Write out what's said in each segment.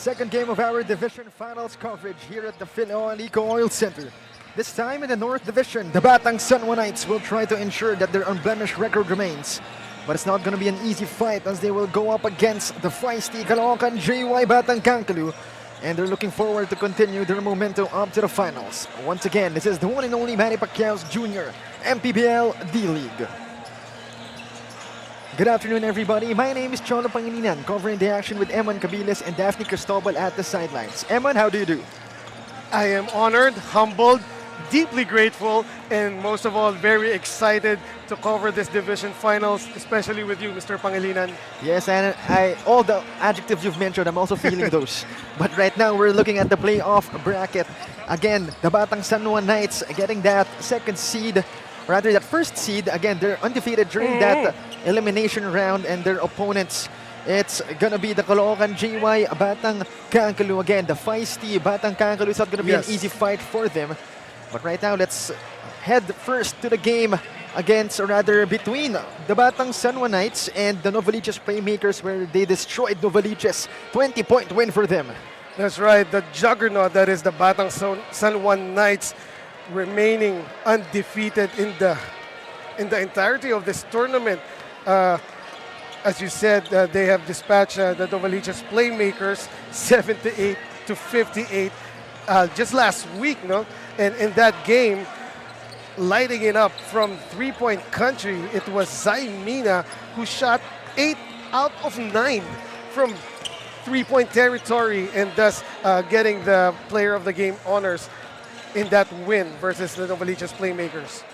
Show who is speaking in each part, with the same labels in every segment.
Speaker 1: second game of our Division Finals coverage here at the Filoil Ecooil Center. This time in the North Division, the Batang Kankaloo will try to ensure that their unblemished record remains. But it's not going to be an easy fight as they will go up against the feisty Caloocan JY Batang Kankaloo. And they're looking forward to continue their momentum up to the finals. Once again, this is the one and only Manny Pacquiao's Jr. MPBL D-League. Good afternoon, everybody. My name is Cholo Pangilinan, covering the action with Eman Cabiles and Daphne Cristobal at the sidelines. Eman, how do you do?
Speaker 2: I am honored, humbled, deeply grateful, and most of all, very excited to cover this division finals, especially with you, Mr. Pangilinan.
Speaker 1: Yes, and all the adjectives you've mentioned, I'm also feeling those. But right now, we're looking at the playoff bracket. Again, the Batang Kankaloo Knights getting that second seed, rather that first seed. Again, they're undefeated during that elimination round, and their opponents, it's gonna be the Caloocan JY Batang Kankaloo. Again, the feisty Batang Kankaloo. It's not gonna be an easy fight for them. But right now, let's head first to the game against, or rather between, the Batang Kankaloo Knights and the Novaliches Playmakers, where they destroyed Novaliches. 20-point win for them.
Speaker 2: That's right, the juggernaut that is the Batang Kankaloo Knights, remaining undefeated in the entirety of this tournament. As you said, they have dispatched the Novaliches Playmakers 78-58 just last week, no? And in that game, lighting it up from three-point country, it was Zai Mina who shot 8 out of 9 from three-point territory, and thus getting the player of the game honors in that win versus the Novaliches Playmakers.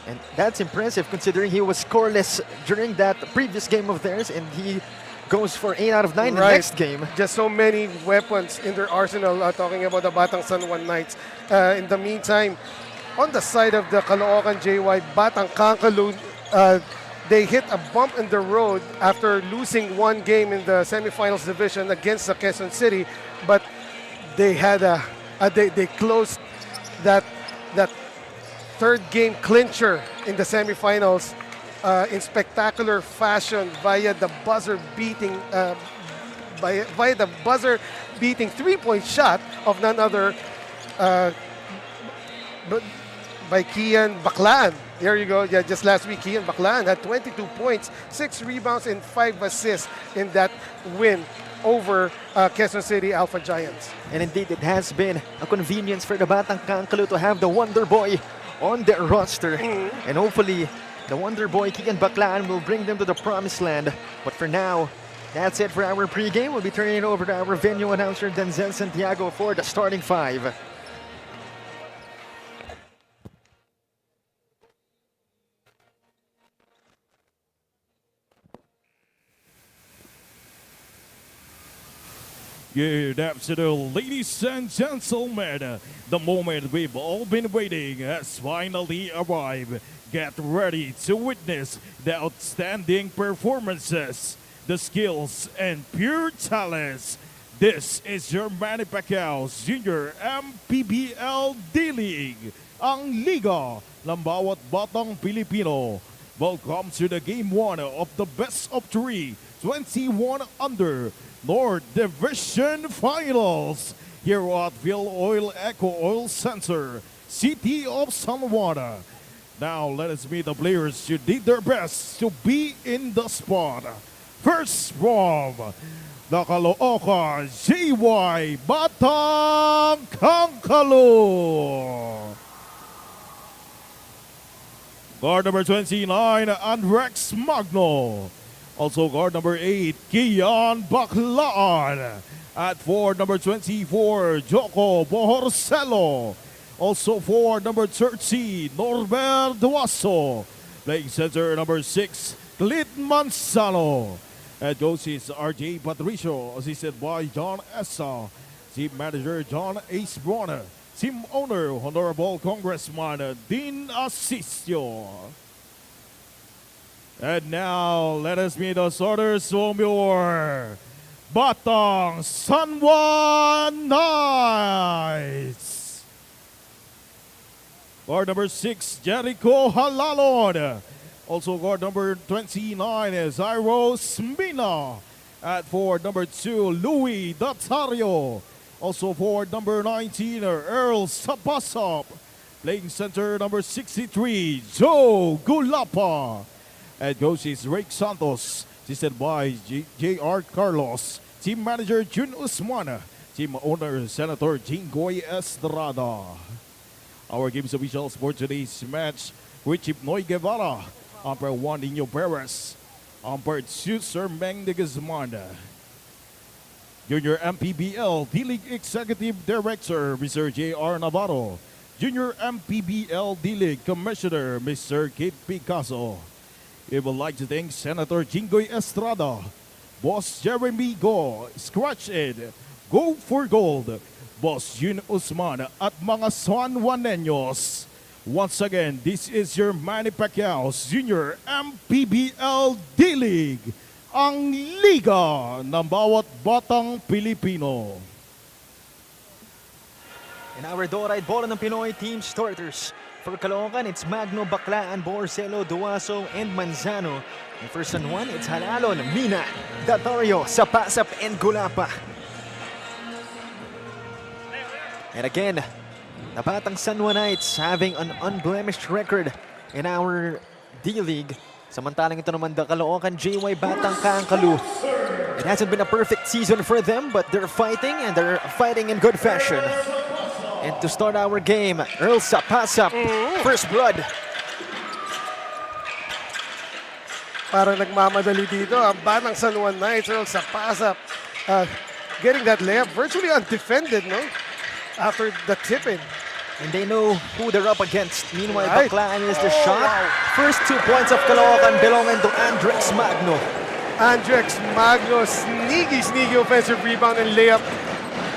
Speaker 1: And that's impressive considering he was scoreless during that previous game of theirs, and he goes for 8 out of 9 in the next game.
Speaker 2: Just so many weapons in their arsenal, talking about the Batang Kankaloo Knights. In the meantime, on the side of the Caloocan JY Batang Kankaloo, they hit a bump in the road after losing one game in the semifinals division against the Quezon City, but they had they closed that third game clincher in the semifinals in spectacular fashion via the buzzer beating three-point shot of none other by Kian Baclan. There you go. Yeah, just last week, Kian Baclan had 22 points, 6 rebounds, and 5 assists in that win over Quezon City Alpha Giants.
Speaker 1: And indeed, it has been a convenience for the Batang Kankaloo to have the Wonder Boy on their roster. And hopefully, the Wonder Boy, Kian Baclan, will bring them to the promised land. But for now, that's it for our pregame. We'll be turning it over to our venue announcer, Denzel Santiago, for the starting five.
Speaker 3: Good afternoon, ladies and gentlemen. The moment we've all been waiting has finally arrived. Get ready to witness the outstanding performances, the skills, and pure talents. This is your Manny Pacquiao's Jr. MPBL D-League, ang liga ng bawat batang Pilipino. Welcome to the Game 1 of the Best of 3, 21 under North Division Finals here at Filoil Ecooil Center, City of San Juan. Now let us meet the players who did their best to be in the spot. First from the Caloocan JY Batang Kankaloo. Guard number 29, Andrex Magno. Also guard number 8, Kian Baclan. At forward number 24, Joko Bohorcelo. Also forward number 30, Norbert Duaso. Playing center number 6, Clit Manzano. Head coach is RJ Patricio, assisted by John Essa. Team manager John Ace Bronner. Team owner, Honorable Congressman Dean Asistio. And now, let us meet the starters from your Batang Kankaloo Knights. Guard number 6, Jericho Halalon. Also guard number 29 is Iros Mina. At for number 2, Louis Datario. Also for number 19, Earl Sapasop. Playing center number 63, Joe Gulapa. And coach is Rick Santos, assisted by J.R. Carlos. Team manager Jun Usman. Team owner Senator Jingoy Estrada. Our games officials for today's match, Richie Noy Guevara. Umpire 1, Nino Perez. Umpire 2, Sir Meng de Guzman. Junior MPBL D-League Executive Director, Mr. J.R. Navarro. Junior MPBL D-League Commissioner, Mr. Kate Picasso. We would like to thank Senator Jingoy Estrada, Boss Jeremy Go, Scratch It, Go for Gold, Boss Jun Usman at mga San Juaneños. Once again, this is your Manny Pacquiao's Junior MPBL D-League, ang liga ng bawat batang Pilipino.
Speaker 1: And our door-eyed bola ng Pinoy team starters. For Caloocan, it's Magno, Baclaan, Borcelo, Duaso, and Manzano. And for San Juan, it's Halalon, Mina, Datario, Sapasap, and Gulapa. And again, the Batang San Juanites having an unblemished record in our D-League. Samantalang ito naman the Caloocan JY Batang Kankaloo. It hasn't been a perfect season for them, but they're fighting, and they're fighting in good fashion. And to start our game, Earl Sapasap, first blood.
Speaker 2: Parang nagmamadali dito ang Batang San Juan Knights. Earl Sapasap getting that layup virtually undefended, no? After the tip-in.
Speaker 1: And they know who they're up against. Meanwhile,
Speaker 2: Right.
Speaker 1: Baclaan is the shot. First 2 points of Caloocan belonging to Andrex Magno.
Speaker 2: Andrex Magno, sneaky offensive rebound and layup.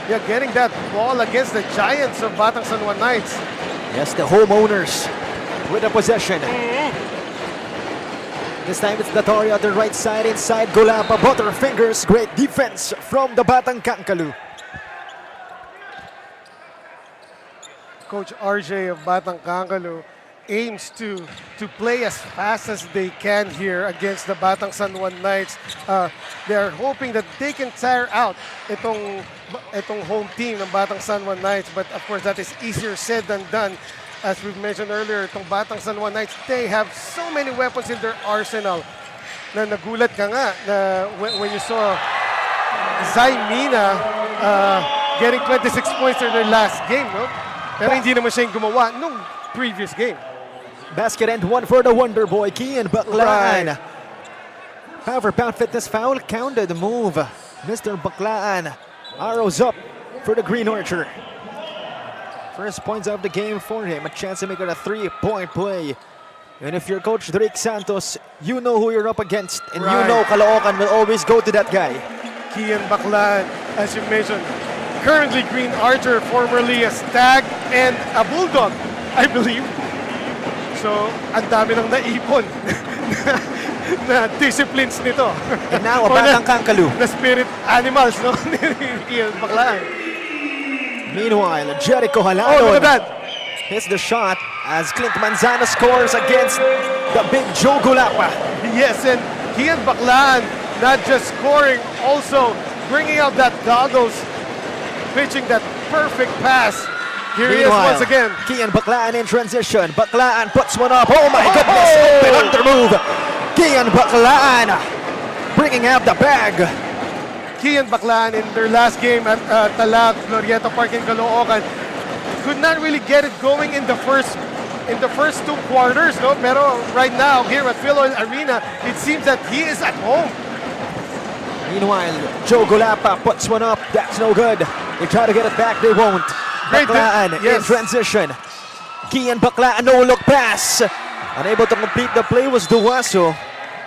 Speaker 2: Yeah, getting that ball against the Giants of Batang San Juan Knights.
Speaker 1: Yes, the homeowners with the possession. This time it's Datario at the right side, inside Gulapa, Butterfingers. Great defense from the Batang Kankaloo.
Speaker 2: Coach RJ of Batang Kankaloo aims to play as fast as they can here against the Batang San Juan Knights. They are hoping that they can tire out itong home team ng Batang San Juan Knights. But of course, that is easier said than done. As we've mentioned earlier, itong Batang San Juan Knights, they have so many weapons in their arsenal na nagulat ka nga na when you saw Zay Mina getting 26 points in their last game, no? Pero hindi naman siya yung gumawa nung previous game.
Speaker 1: Basket and one for the Wonder Boy, Kian Baclaan. However, Pound Fitness foul counted the move. Mr. Baclaan, arrows up for the Green Archer. First points of the game for him, a chance to make it a 3-point play. And if you're Coach Drake Santos, you know who you're up against, and you know Caloocan will always go to that guy.
Speaker 2: Kian Baclaan, as you mentioned, currently Green Archer, formerly a Stag and a Bulldog, I believe. So, ang dami nang naipon na disciplines nito.
Speaker 1: And now, a Batang Kankaloo.
Speaker 2: The spirit animals, no? Kian Baclaan.
Speaker 1: Meanwhile, Jericho
Speaker 2: Oh, look
Speaker 1: Halalon
Speaker 2: at that!
Speaker 1: hits the shot as Clint Manzano scores against the big Joe Gulapa.
Speaker 2: Yes, and Kian Baclaan not just scoring, also bringing out that goggles, pitching that perfect pass. Here he is once again.
Speaker 1: Kian Baclaan in transition. Baclaan puts one up. Oh my goodness! Open under move. Kian Baclaan bringing out the bag.
Speaker 2: Kian Baclaan in their last game at Talag, Glorieta Park in Caloocan could not really get it going in the first 2 quarters, no? Pero right now here at Filoil Arena, it seems that he is at home.
Speaker 1: Meanwhile, Joe Gulapa puts one up. That's no good. They try to get it back. They won't.
Speaker 2: Great
Speaker 1: Baclaan in
Speaker 2: yes.
Speaker 1: transition. Kian Baclaan, no look pass. Unable to complete the play was Duaso.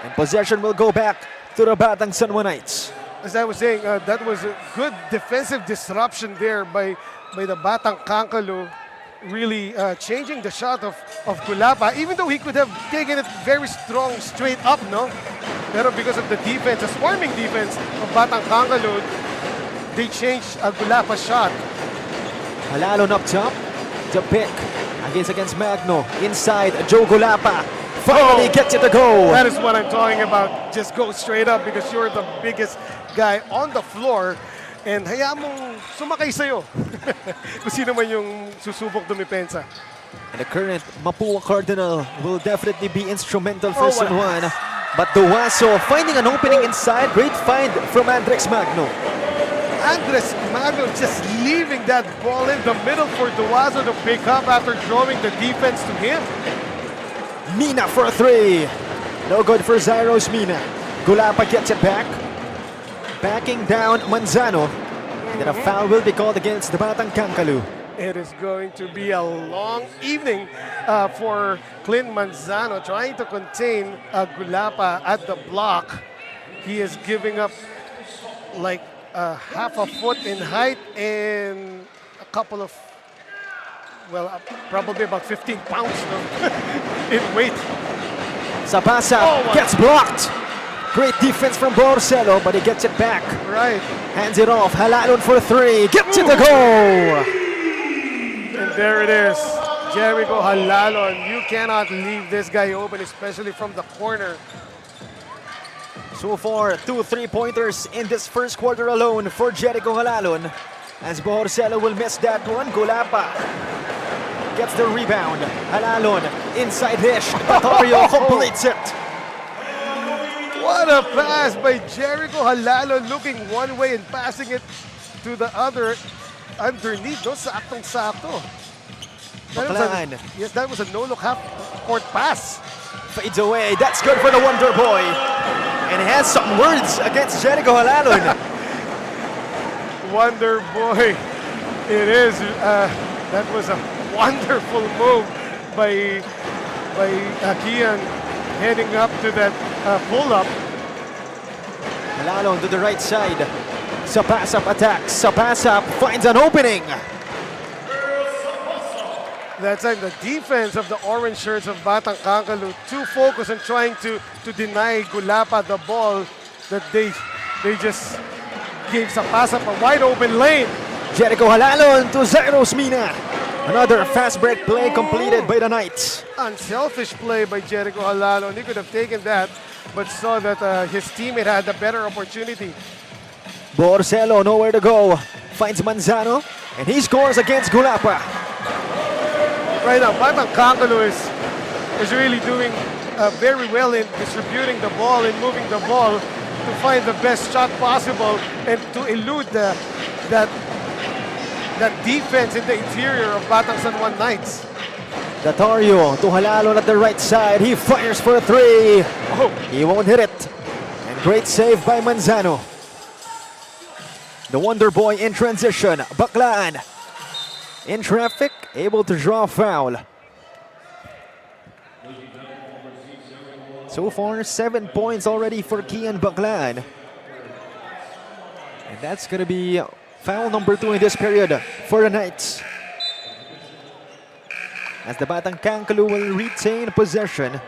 Speaker 1: And possession will go back to the Batang San Juan Knights.
Speaker 2: As I was saying, that was a good defensive disruption there by the Batang Kankaloo, really changing the shot of Gulapa, even though he could have taken it very strong straight up, no? Pero because of the defense, the swarming defense of Batang Kankaloo, they changed Gulapa's shot.
Speaker 1: Halalon up top to pick against Magno. Inside, Joe Gulapa finally gets it to go.
Speaker 2: That is what I'm talking about. Just go straight up because you're the biggest guy on the floor and hayaan mong sumakay sa'yo. Kung sino man yung susubok dumipensa.
Speaker 1: And the current Mapua Cardinal will definitely be instrumental for
Speaker 2: Oh,
Speaker 1: San Juan. But Duwaso finding an opening inside. Great find from Andres Magno.
Speaker 2: Andres Magno just leaving that ball in the middle for Duwaso to pick up after drawing the defense to him.
Speaker 1: Mina for a three. No good for Zyros Mina. Gulapa gets it back. Backing down Manzano. And then a foul will be called against the Batang Kankaloo.
Speaker 2: It is going to be a long evening for Clint Manzano trying to contain Gulapa at the block. He is giving up like half a foot in height and a couple of, well, probably about 15 pounds in weight.
Speaker 1: Sapasa gets blocked. Great defense from Borsello, but he gets it back.
Speaker 2: Right.
Speaker 1: Hands it off. Halalon for three. Gets it to go.
Speaker 2: And there it is. Jericho Halalon. You cannot leave this guy open, especially from the corner.
Speaker 1: So far, 2 3-pointers in this first quarter alone for Jericho Halalon. As Borsello will miss that one. Gulapa gets the rebound. Halalon inside dish. Batorio completes it.
Speaker 2: What a pass by Jericho Halalon, looking one way and passing it to the other underneath. No, saktong-sakto.
Speaker 1: Baklaan.
Speaker 2: Yes, that was a no-look half-court pass.
Speaker 1: Fades away. That's good for the Wonder Boy. And he has some words against Jericho Halalon.
Speaker 2: Wonder Boy. It is. That was a wonderful move by Kian heading up to that pull-up.
Speaker 1: Halalon to the right side. Sapasap attacks. Sapasap finds an opening.
Speaker 2: That time the defense of the orange shirts of Batang Kankaloo too focused on trying to deny Gulapa the ball that they just gave Sapasap a wide open lane.
Speaker 1: Jericho Halalon to Zyros Mina. Another fast break play completed by the Knights.
Speaker 2: Unselfish play by Jericho Halalon. He could have taken that, but saw that his teammate had a better opportunity.
Speaker 1: Borsello nowhere to go. Finds Manzano and he scores against Gulapa.
Speaker 2: Right now, Batang Kankaloo is really doing very well in distributing the ball and moving the ball to find the best shot possible and to elude that defense in the interior of Batang San Juan Knights.
Speaker 1: Datario to Halalon at the right side. He fires for a three.
Speaker 2: Oh,
Speaker 1: He won't hit it. And great save by Manzano. The Wonder Boy in transition. Baklaan in traffic, able to draw a foul. So far, 7 points already for Kian Baklaan. And that's going to be foul number 2 in this period for the Knights. As the Batang Kankaloo will retain possession.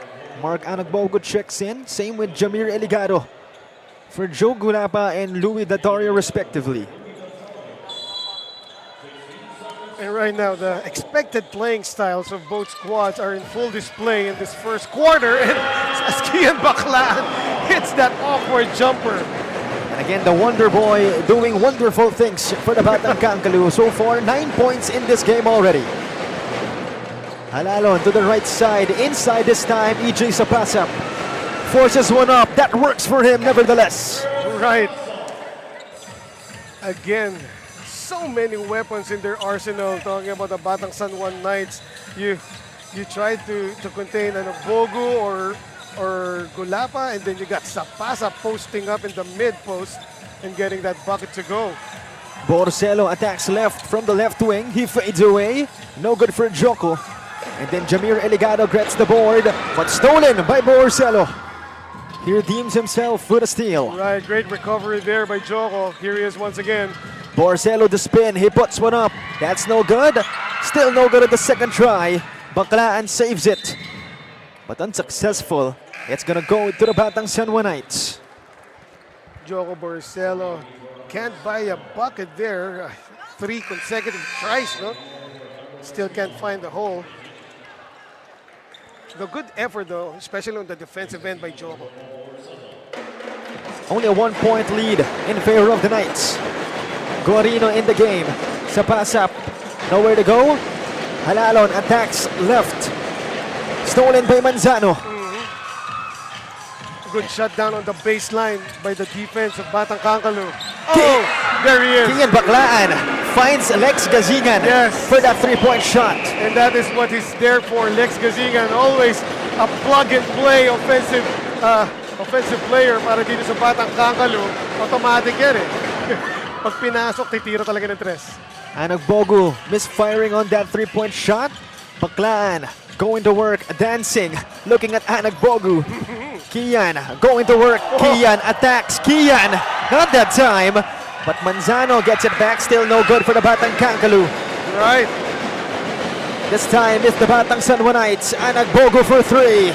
Speaker 1: Mark Anagbogo checks in. Same with Jamir Eligado for Joe Gulapa and Louis Datario respectively.
Speaker 2: and right now the expected playing styles of both squads are in full display in this first quarter. And Kian Baklaan hits that awkward jumper.
Speaker 1: And again, the Wonder Boy doing wonderful things for the Batang Kankaloo. So far, 9 points in this game already. Halalon to the right side. Inside this time, EJ Sapasap forces one up. That works for him nevertheless.
Speaker 2: Right. Again, so many weapons in their arsenal. Talking about the Batang San Juan Knights, you try to contain an Bogu or Gulapa, and then you got Sapasa posting up in the mid post and getting that bucket to go.
Speaker 1: Borsello attacks left from the left wing. He fades away. No good for Joko. And then Jamir Eligado gets the board, but stolen by Borsello. He redeems himself with a steal.
Speaker 2: Right, great recovery there by Joko. Here he is once again.
Speaker 1: Borsello the spin. He puts one up. That's no good. Still no good at the second try. Baklaan saves it, but unsuccessful. It's gonna go to the Batang San Juan Knights.
Speaker 2: Joko Borsello can't buy a bucket there. 3 consecutive tries, no? Still can't find the hole. The good effort, though, especially on the defensive end by Jobo.
Speaker 1: Only a 1-point lead in favor of the Knights. Guarino in the game. Sa pass-up. Nowhere to go. Halalon attacks left. Stolen by Manzano.
Speaker 2: Good shutdown on the baseline by the defense of Batang Kankaloo. Oh, there he is.
Speaker 1: Kian Baclaan finds Lex Gazingan for that 3-point shot.
Speaker 2: And that is what he's there for. Lex Gazingan, always a plug-and-play offensive player para dito sa Batang Kankaloo. Automatic yan eh. Pag pinasok, titira talaga ng tres.
Speaker 1: Anagbogu misfiring on that 3-point shot. Baclaan going to work, dancing, looking at Anagbogu. Kian going to work. Kian attacks. Kian, not that time. But Manzano gets it back. Still no good for the Batang Kankaloo.
Speaker 2: Right.
Speaker 1: This time it's the Batang Sanwa Knights. Anagbogu for 3.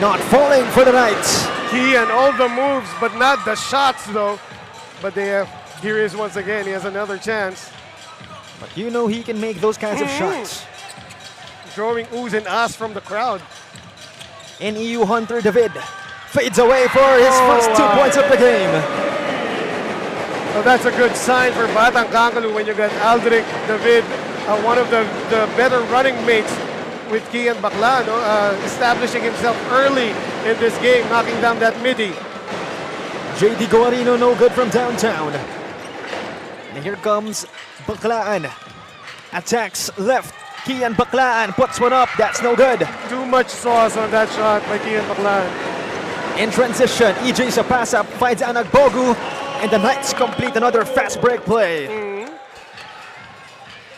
Speaker 1: Not falling for the Knights.
Speaker 2: Kian, all the moves, but not the shots though. But here he is once again. He has another chance.
Speaker 1: But you know he can make those kinds of shots.
Speaker 2: Throwing oohs and ahs from the crowd.
Speaker 1: And EU Hunter David fades away for his first 2 points of the game.
Speaker 2: So that's a good sign for Batang Kankaloo when you got Aldrich David, one of the better running mates with Kian Baclaan, establishing himself early in this game, knocking down that midi.
Speaker 1: JD Guarino no good from downtown. And here comes Baclaan. Attacks left. Kian Baclaan puts one up. That's no good.
Speaker 2: Too much sauce on that shot by Kian Baclaan.
Speaker 1: In transition, EJ sa pass-up finds Anagbogu. And the Knights complete another fast break play.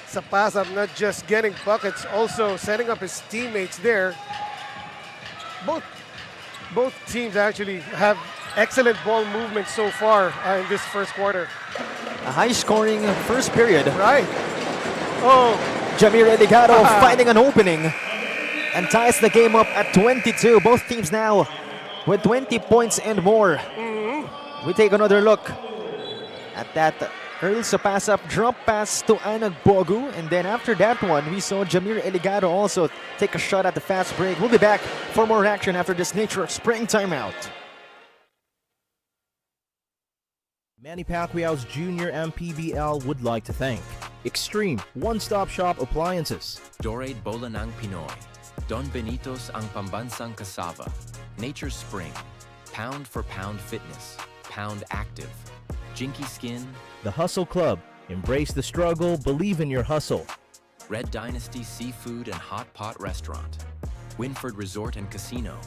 Speaker 2: Sa pass-up, not just getting buckets, also setting up his teammates there. Both teams actually have excellent ball movement so far in this first quarter.
Speaker 1: A high-scoring first period.
Speaker 2: Right. Oh.
Speaker 1: Jamir Eligado finding an opening and ties the game up at 22. Both teams now with 20 points and more. We take another look at that Earl sa pass-up drop pass to Anagbogu, and then after that one, we saw Jamir Eligado also take a shot at the fast break. We'll be back for more action after this Nature Spring timeout.
Speaker 4: Manny Pacquiao's Junior MPBL would like to thank Extreme One-Stop Shop Appliances,
Speaker 5: Dorade Bola ng Pinoy, Don Benito's ang pambansang kasava, Nature Spring, Pound for Pound Fitness, Pound Active, Jinky Skin,
Speaker 4: The Hustle Club, embrace the struggle, believe in your hustle,
Speaker 5: Red Dynasty Seafood and Hot Pot Restaurant, Winford Resort and Casino.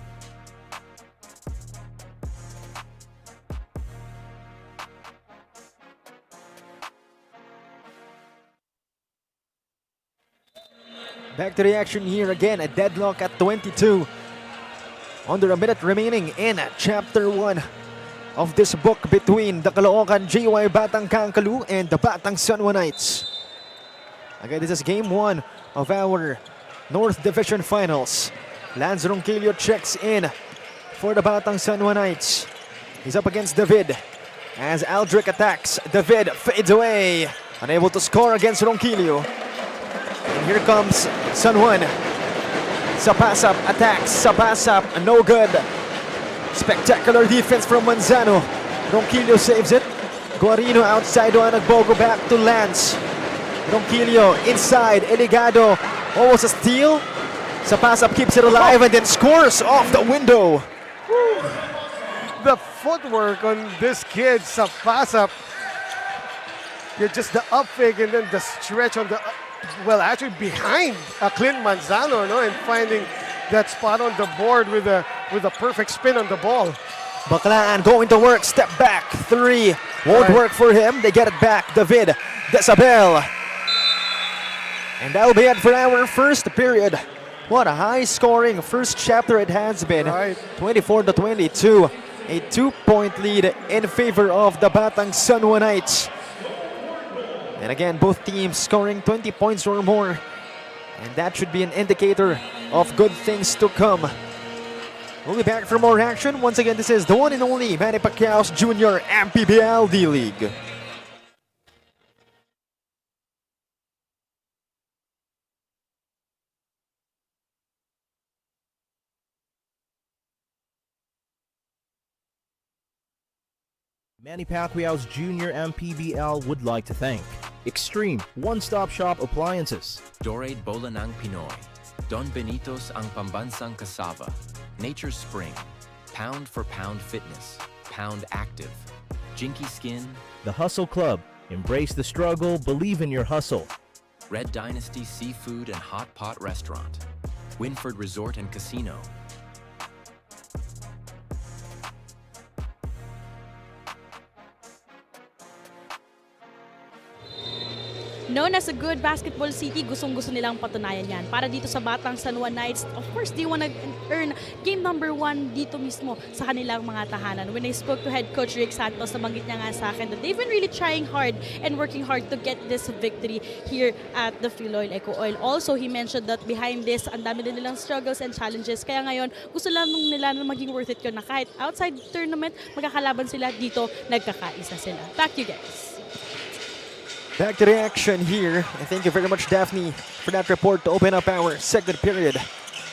Speaker 1: Back to the action here again, a deadlock at 22. Under a minute remaining in Chapter 1 of this book between the Caloocan JY Batang Kankaloo and the Batang Sanwa Knights. Again, this is game 1 of our North Division Finals. Lance Ronquillo checks in for the Batang Sanwa Knights. He's up against David as Aldrich attacks. David fades away, unable to score against Ronquillo. And here comes San Juan. Sa pass-up, attacks. Sa pass-up, no good. Spectacular defense from Manzano. Ronquillo saves it. Guarino outside, Anagbogu back to Lance. Ronquillo inside, Eligado. Almost a steal. Sa pass-up keeps it alive and then scores off the window.
Speaker 2: The footwork on this kid, sa pass-up. Just the up fake and then the stretch on the... Well, actually behind Clint Manzano, no, and finding that spot on the board with a perfect spin on the ball.
Speaker 1: Baclaan going to work, step back, 3. Won't work for him, they get it back. David Desabel. And that'll be it for our first period. What a high-scoring first chapter it has been. 24-22, a 2-point lead in favor of the Batang Sanwa Knights. And again, both teams scoring 20 points or more. And that should be an indicator of good things to come. We'll be back for more action. Once again, this is the one and only Manny Pacquiao's Junior MPBL D-League.
Speaker 4: Manny Pacquiao's junior MPBL would like to thank Extreme One-Stop Shop Appliances,
Speaker 5: Dorade Bola ng Pinoy. Don Benito's ang pambansang kasava. Nature's Spring. Pound for pound fitness. Pound active. Jinky Skin.
Speaker 4: The Hustle Club. Embrace the struggle, believe in your hustle.
Speaker 5: Red Dynasty Seafood and Hot Pot Restaurant. Winford Resort and Casino.
Speaker 6: Known as a good basketball city, gustong-gusto nilang patunayan yan. Para dito sa Batang San Juan Knights, of course, they wanna earn game number 1 dito mismo sa kanilang mga tahanan. When I spoke to head coach Rick Santos, nabanggit niya nga sa akin that they've been really trying hard and working hard to get this victory here at the Filoil Ecooil. Also, he mentioned that behind this, ang dami din nilang struggles and challenges. Kaya ngayon, gusto lang nila na maging worth it yun na kahit outside tournament, magkakalaban sila dito, nagkakaisa sila. Back to you guys.
Speaker 1: Back to the action here. And thank you very much, Daphne, for that report to open up our second period.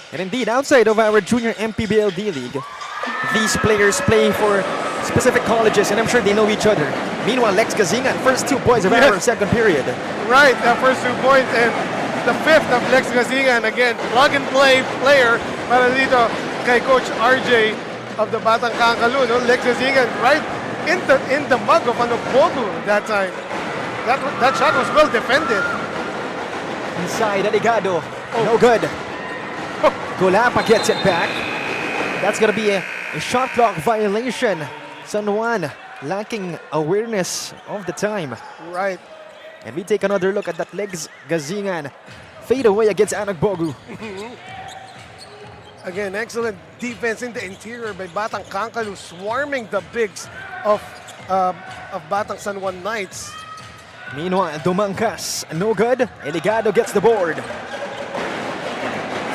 Speaker 1: And indeed, outside of our junior MPBL D-League, these players play for specific colleges, and I'm sure they know each other. Meanwhile, Lex Gazingan, first 2 points of our second period.
Speaker 2: Right, the first 2 points and the 5th of Lex Gazingan. Again, plug-and-play player para dito kay Coach RJ of the Batang Kankaloo. No? Lex Gazingan right in the mug of Bogu that time. That shot was well defended.
Speaker 1: Inside, Aligado. No good. Golapa gets it back. That's going to be a shot clock violation. San Juan lacking awareness of the time.
Speaker 2: Right.
Speaker 1: And we take another look at that Lex Gazingan fade away against Anagbogu.
Speaker 2: Again, excellent defense in the interior by Batang Kankaloo, swarming the bigs of Batang San Juan Knights.
Speaker 1: Meanwhile, Dumangkas, no good. Eligado gets the board.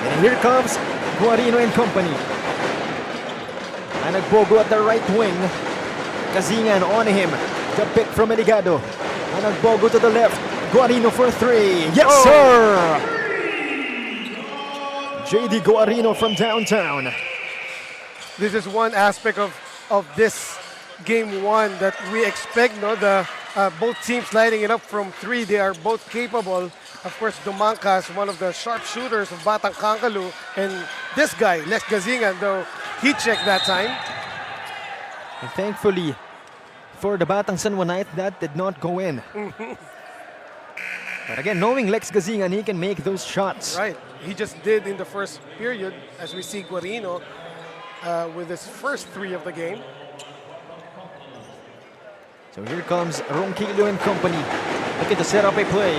Speaker 1: And here comes Guarino and company. Anagbogu at the right wing. Gazingan on him. The pick from Eligado. Anagbogu to the left. Guarino for 3. Yes, sir! JD Guarino from downtown.
Speaker 2: This is one aspect of this game 1 that we expect, no? Both teams lighting it up from 3. They are both capable. Of course, Dumangkas, one of the sharp shooters of Batang Kankaloo. And this guy, Lex Gazingan, though, he checked that time.
Speaker 1: And thankfully, for the Batang San Juan Knights, that did not go in. But again, knowing Lex Gazingan, he can make those shots.
Speaker 2: Right. He just did in the first period, as we see Guarino with his first 3 of the game.
Speaker 1: So here comes Ronquillo and company, looking to set up a play.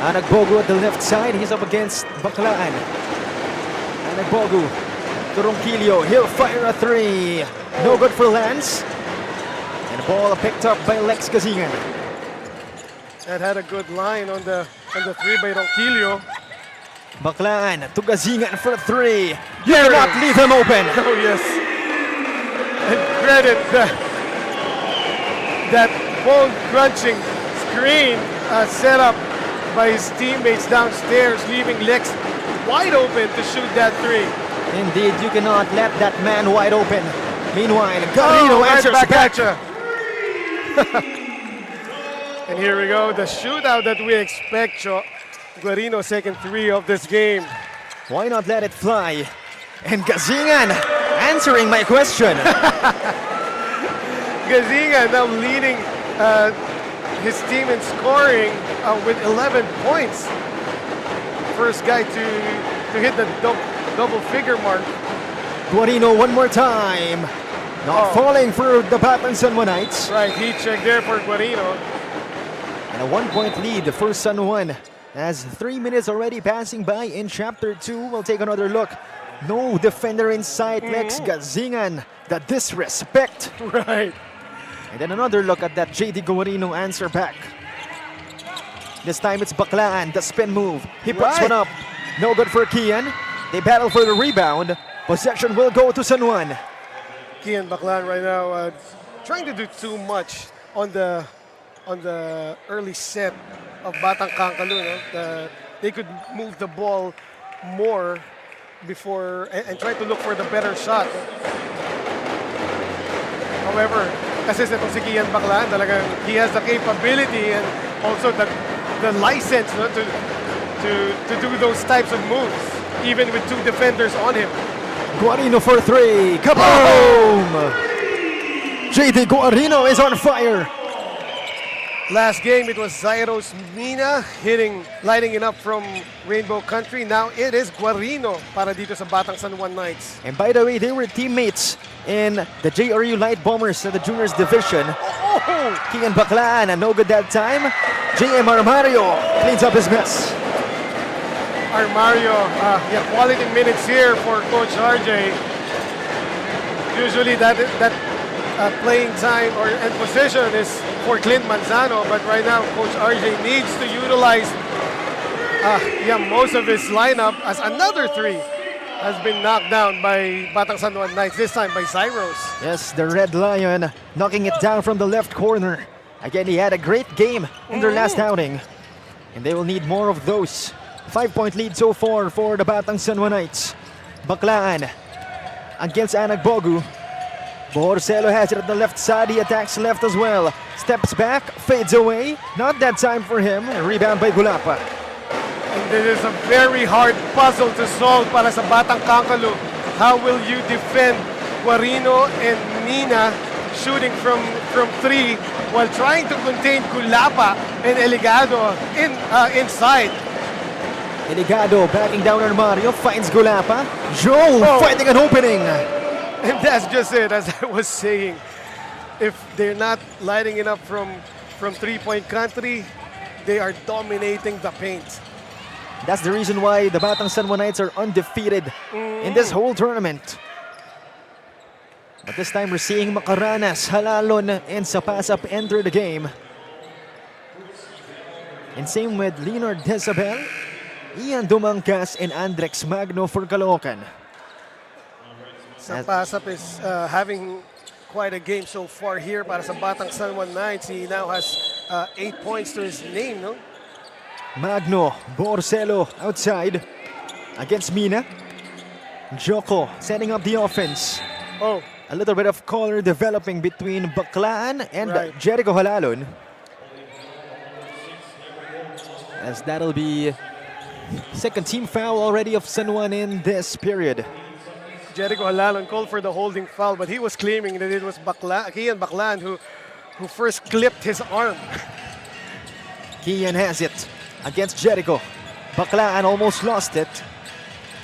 Speaker 1: Anagbogu at the left side, he's up against Baclaan. Anagbogu to Ronquillo, he'll fire a 3. No good for Lance. And the ball picked up by Lex Gazingan.
Speaker 2: That had a good line on the 3 by Ronquillo.
Speaker 1: Baclaan to Gazingan for 3. You cannot leave him open.
Speaker 2: Oh yes. And credit that bone-crunching screen set up by his teammates downstairs, leaving Lex wide open to shoot that 3.
Speaker 1: Indeed, you cannot let that man wide open. Meanwhile, Guarino answers
Speaker 2: back
Speaker 1: back.
Speaker 2: at you. And here we go, the shootout that we expect. Guarino second 3 of this game.
Speaker 1: Why not let it fly? And Gazingan answering my question.
Speaker 2: Gazingan now leading his team in scoring with 11 points. First guy to hit the double figure mark.
Speaker 1: Guarino one more time. Not falling for the Batang San Juan Knights.
Speaker 2: Right, he checked there for Guarino.
Speaker 1: And a 1-point lead for San Juan. As 3 minutes already passing by in Chapter 2, we'll take another look. No defender in sight, Lex Gazingan. The disrespect.
Speaker 2: Right.
Speaker 1: And then another look at that JD Guarino answer back. This time it's Baclaan, the spin move. He puts one up. No good for Kian. They battle for the rebound. Possession will go to San Juan.
Speaker 2: Kian Baclaan right now trying to do too much on the early set of Batang Kankaloo. No? They could move the ball more before and try to look for the better shot. However, assist itong si Kian Baclan. Talagang he has the capability and also the license, no, to do those types of moves, even with two defenders on him.
Speaker 1: Guarino for three. Kaboom! JD Guarino is on fire.
Speaker 2: Last game, it was Zairos Mina lighting it up from Rainbow Country. Now it is Guarino para dito sa Batang San Juan Knights.
Speaker 1: And by the way, they were teammates in the JRU Light Bombers of the Juniors Division. Kian Baclan, no good that time. JM Armario cleans up his mess.
Speaker 2: Armario, quality minutes here for Coach RJ. Usually that playing time and position is for Clint Manzano, but right now Coach RJ needs to utilize most of his lineup, as another three has been knocked down by Batang San Juan Knights, this time by Zyros.
Speaker 1: Yes, the Red Lion knocking it down from the left corner. Again, he had a great game in their last outing, and they will need more of those. 5-point lead so far for the Batang San Juan Knights. Baclan against Anagbogu. Borcelo has it at the left side. He attacks left as well. Steps back, fades away. Not that time for him. Rebound by Gulapa.
Speaker 2: And this is a very hard puzzle to solve para sa Batang Kankaloo. How will you defend Guarino and Mina shooting from three while trying to contain Gulapa and Eligado inside?
Speaker 1: Eligado backing down Armario, finds Gulapa. Joel finding an opening.
Speaker 2: And that's just it, as I was saying. If they're not lighting it up from three-point country, they are dominating the paint.
Speaker 1: That's the reason why the Batang San Juan Knights are undefeated in this whole tournament. But this time we're seeing Macaranas, Halalon, and Sapasap enter the game. And same with Leonard Desabel, Ian Dumangkas, and Andrex Magno for Caloocan.
Speaker 2: Sapasap is having quite a game so far here para sa Batang San Juan Knights. He now has 8 points to his name, no?
Speaker 1: Magno, Borcelo outside against Mina. Joko setting up the offense. A little bit of color developing between Baclan and Jericho Halalon. As that'll be second team foul already of San Juan in this period.
Speaker 2: Jericho Halalon called for the holding foul, but he was claiming that it was Kian Baclan who first clipped his arm.
Speaker 1: Kian has it against Jericho. Baclan almost lost it.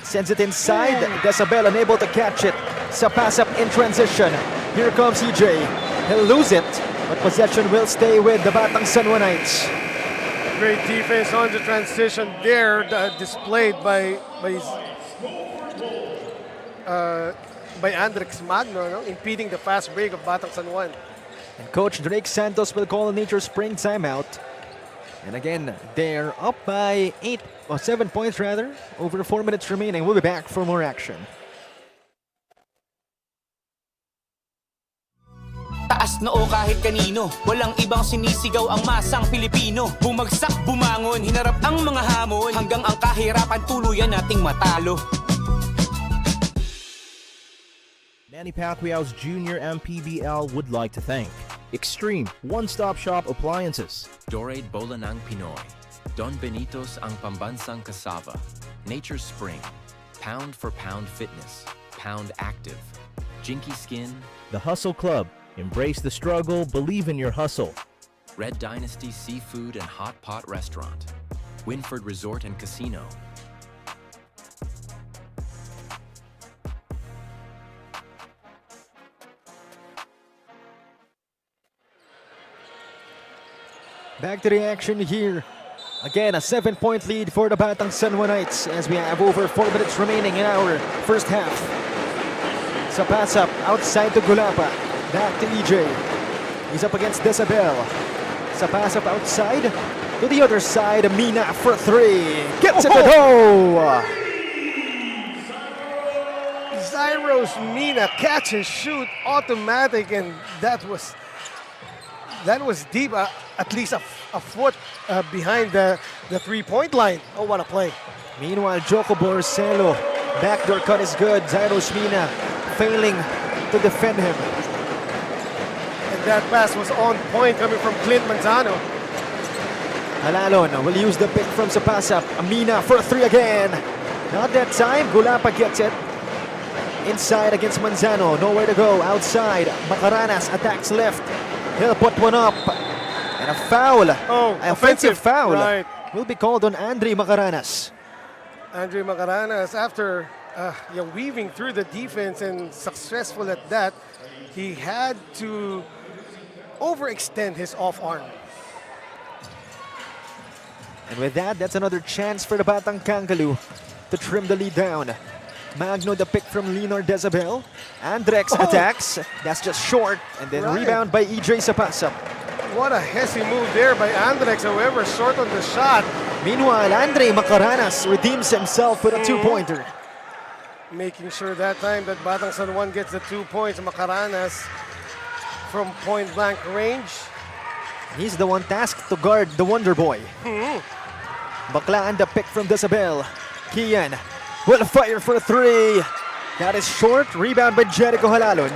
Speaker 1: Sends it inside. Desabel unable to catch it. Sapasap in transition. Here comes EJ. He'll lose it, but possession will stay with the Batang San Juan Knights.
Speaker 2: Great defense on the transition there, displayed by Andrex Magno, no? Impeding the fast break of Batang San Juan.
Speaker 1: And Coach Drake Santos will call a nature spring timeout. And again, they're up by 7 points rather. Over 4 minutes remaining. We'll be back for more action.
Speaker 7: Taas noo kahit kanino, walang ibang sinisigaw ang masang Pilipino. Bumagsak, bumangon, hinarap ang mga hamon, hanggang ang kahirapan tuluyan nating matalo.
Speaker 4: Manny Pacquiao's junior MPBL would like to thank Extreme One-Stop Shop Appliances,
Speaker 5: Dorade Bolanang Pinoy, Don Benito's ang pambansang cassava, Nature Spring, Pound for Pound Fitness, Pound Active, Jinky Skin,
Speaker 4: The Hustle Club, embrace the struggle, believe in your hustle,
Speaker 5: Red Dynasty Seafood and Hot Pot Restaurant, Winford Resort and Casino.
Speaker 1: Back to the action here. Again, a 7-point lead for the Batang San Juan Knights as we have over 4 minutes remaining in our first half. Sapasap outside to Gulapa. Back to EJ. He's up against Desabel. Sapasap outside to the other side. Mina for three. Gets it to go.
Speaker 2: Zyros Mina catch and shoot automatic, and that was deep, at least a foot behind the 3-point line. Oh, what a play.
Speaker 1: Meanwhile, Joko Borcelo, backdoor cut is good. Zyros Mina failing to defend him.
Speaker 2: And That pass was on point coming from Clint Manzano.
Speaker 1: Halalon will use the pick from Sapasap. Amina for 3 again. Not that time. Gulapa gets it. Inside against Manzano. Nowhere to go. Outside. Macaranas attacks left. He'll put one up. And a foul.
Speaker 2: Oh,
Speaker 1: offensive foul.
Speaker 2: Right.
Speaker 1: Will be called on Andre Macaranas.
Speaker 2: Andre Macaranas, after weaving through the defense and successful at that, he had to overextend his off arm.
Speaker 1: And with that, that's another chance for the Batang Kankaloo to trim the lead down. Magno the pick from Leonor Dezabel. Andrex attacks. That's just short. And then rebound by EJ Sapasap.
Speaker 2: What a hessy move there by Andrex, however, short on the shot.
Speaker 1: Meanwhile, Andre Macaranas redeems himself with a 2-pointer.
Speaker 2: Making sure that time that Batang San Juan gets the 2 points. Macaranas from point blank range.
Speaker 1: He's the one tasked to guard the Wonder Boy. Baklaan the pick from Dezabel. Kian will fire for 3. That is short. Rebound by Jericho Halalon.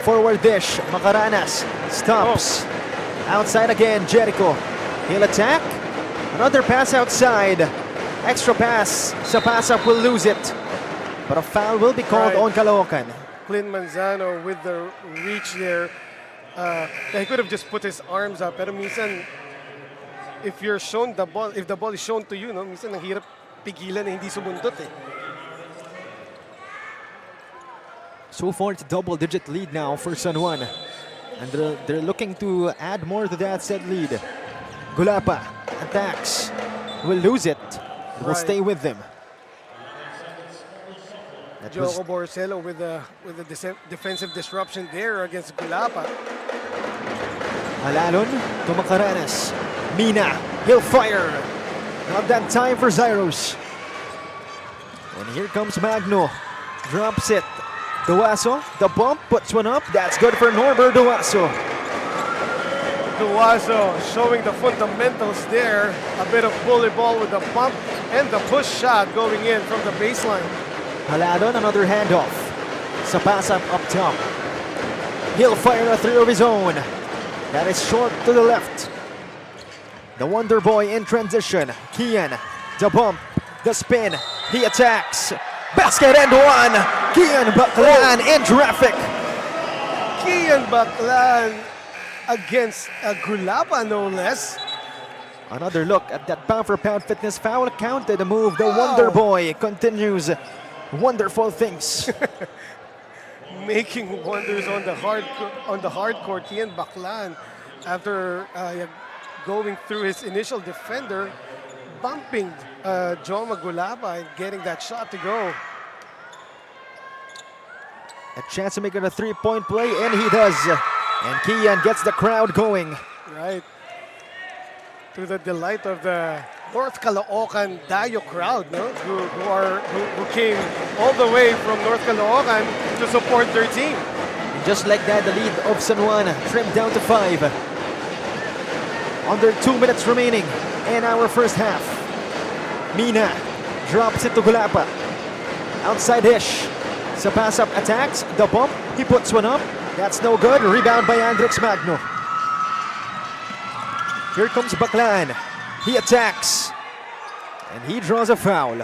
Speaker 1: Forward dish. Macaranas stops. Outside again, Jericho. He'll attack. Another pass outside. Extra pass. Sapasap will lose it. But a foul will be called on Caloocan.
Speaker 2: Clint Manzano with the reach there. He could have just put his arms up. Pero minsan, if you're shown the ball, if the ball is shown to you, no, minsan ang hirap pigilan na hindi sumundot eh.
Speaker 1: So far, it's a double-digit lead now for San Juan. And they're looking to add more to that set lead. Gulapa attacks. Will lose it. Will stay with them.
Speaker 2: Joko Borsello with the defensive disruption there against Gulapa.
Speaker 1: Halalon to Macaranas. Mina, he'll fire. Not that time for Zyros. And here comes Magno. Drops it. Duaso, the bump, puts one up. That's good for Norbert Duaso.
Speaker 2: Duaso showing the fundamentals there. A bit of bully ball with the bump and the push shot going in from the baseline.
Speaker 1: Halalon, another handoff. Sapasap up top. He'll fire a 3 of his own. That is short to the left. The Wonder Boy in transition. Kian, the bump, the spin. He attacks. Basket and one. Kian Baklaan in traffic.
Speaker 2: Kian Baklaan against Gulapa, no less.
Speaker 1: Another look at that pound-for-pound fitness foul counted. The move. The Wonder Boy continues wonderful things.
Speaker 2: Making wonders on the hard court. Kian Baklaan, after going through his initial defender, bumping Joma Gulapa and getting that shot to go.
Speaker 1: A chance to make it a 3-point play, and he does. And Kian gets the crowd going.
Speaker 2: Right. To the delight of the North Caloocan Dayo crowd, no? who came all the way from North Caloocan to support their team.
Speaker 1: And just like that, the lead of San Juan trimmed down to 5. Under 2 minutes remaining in our first half. Mina drops it to Gulapa. Outside dish. Sapasap attacks. The bump. He puts one up. That's no good. Rebound by Andrex Magno. Here comes Baklaan. He attacks. And he draws a foul.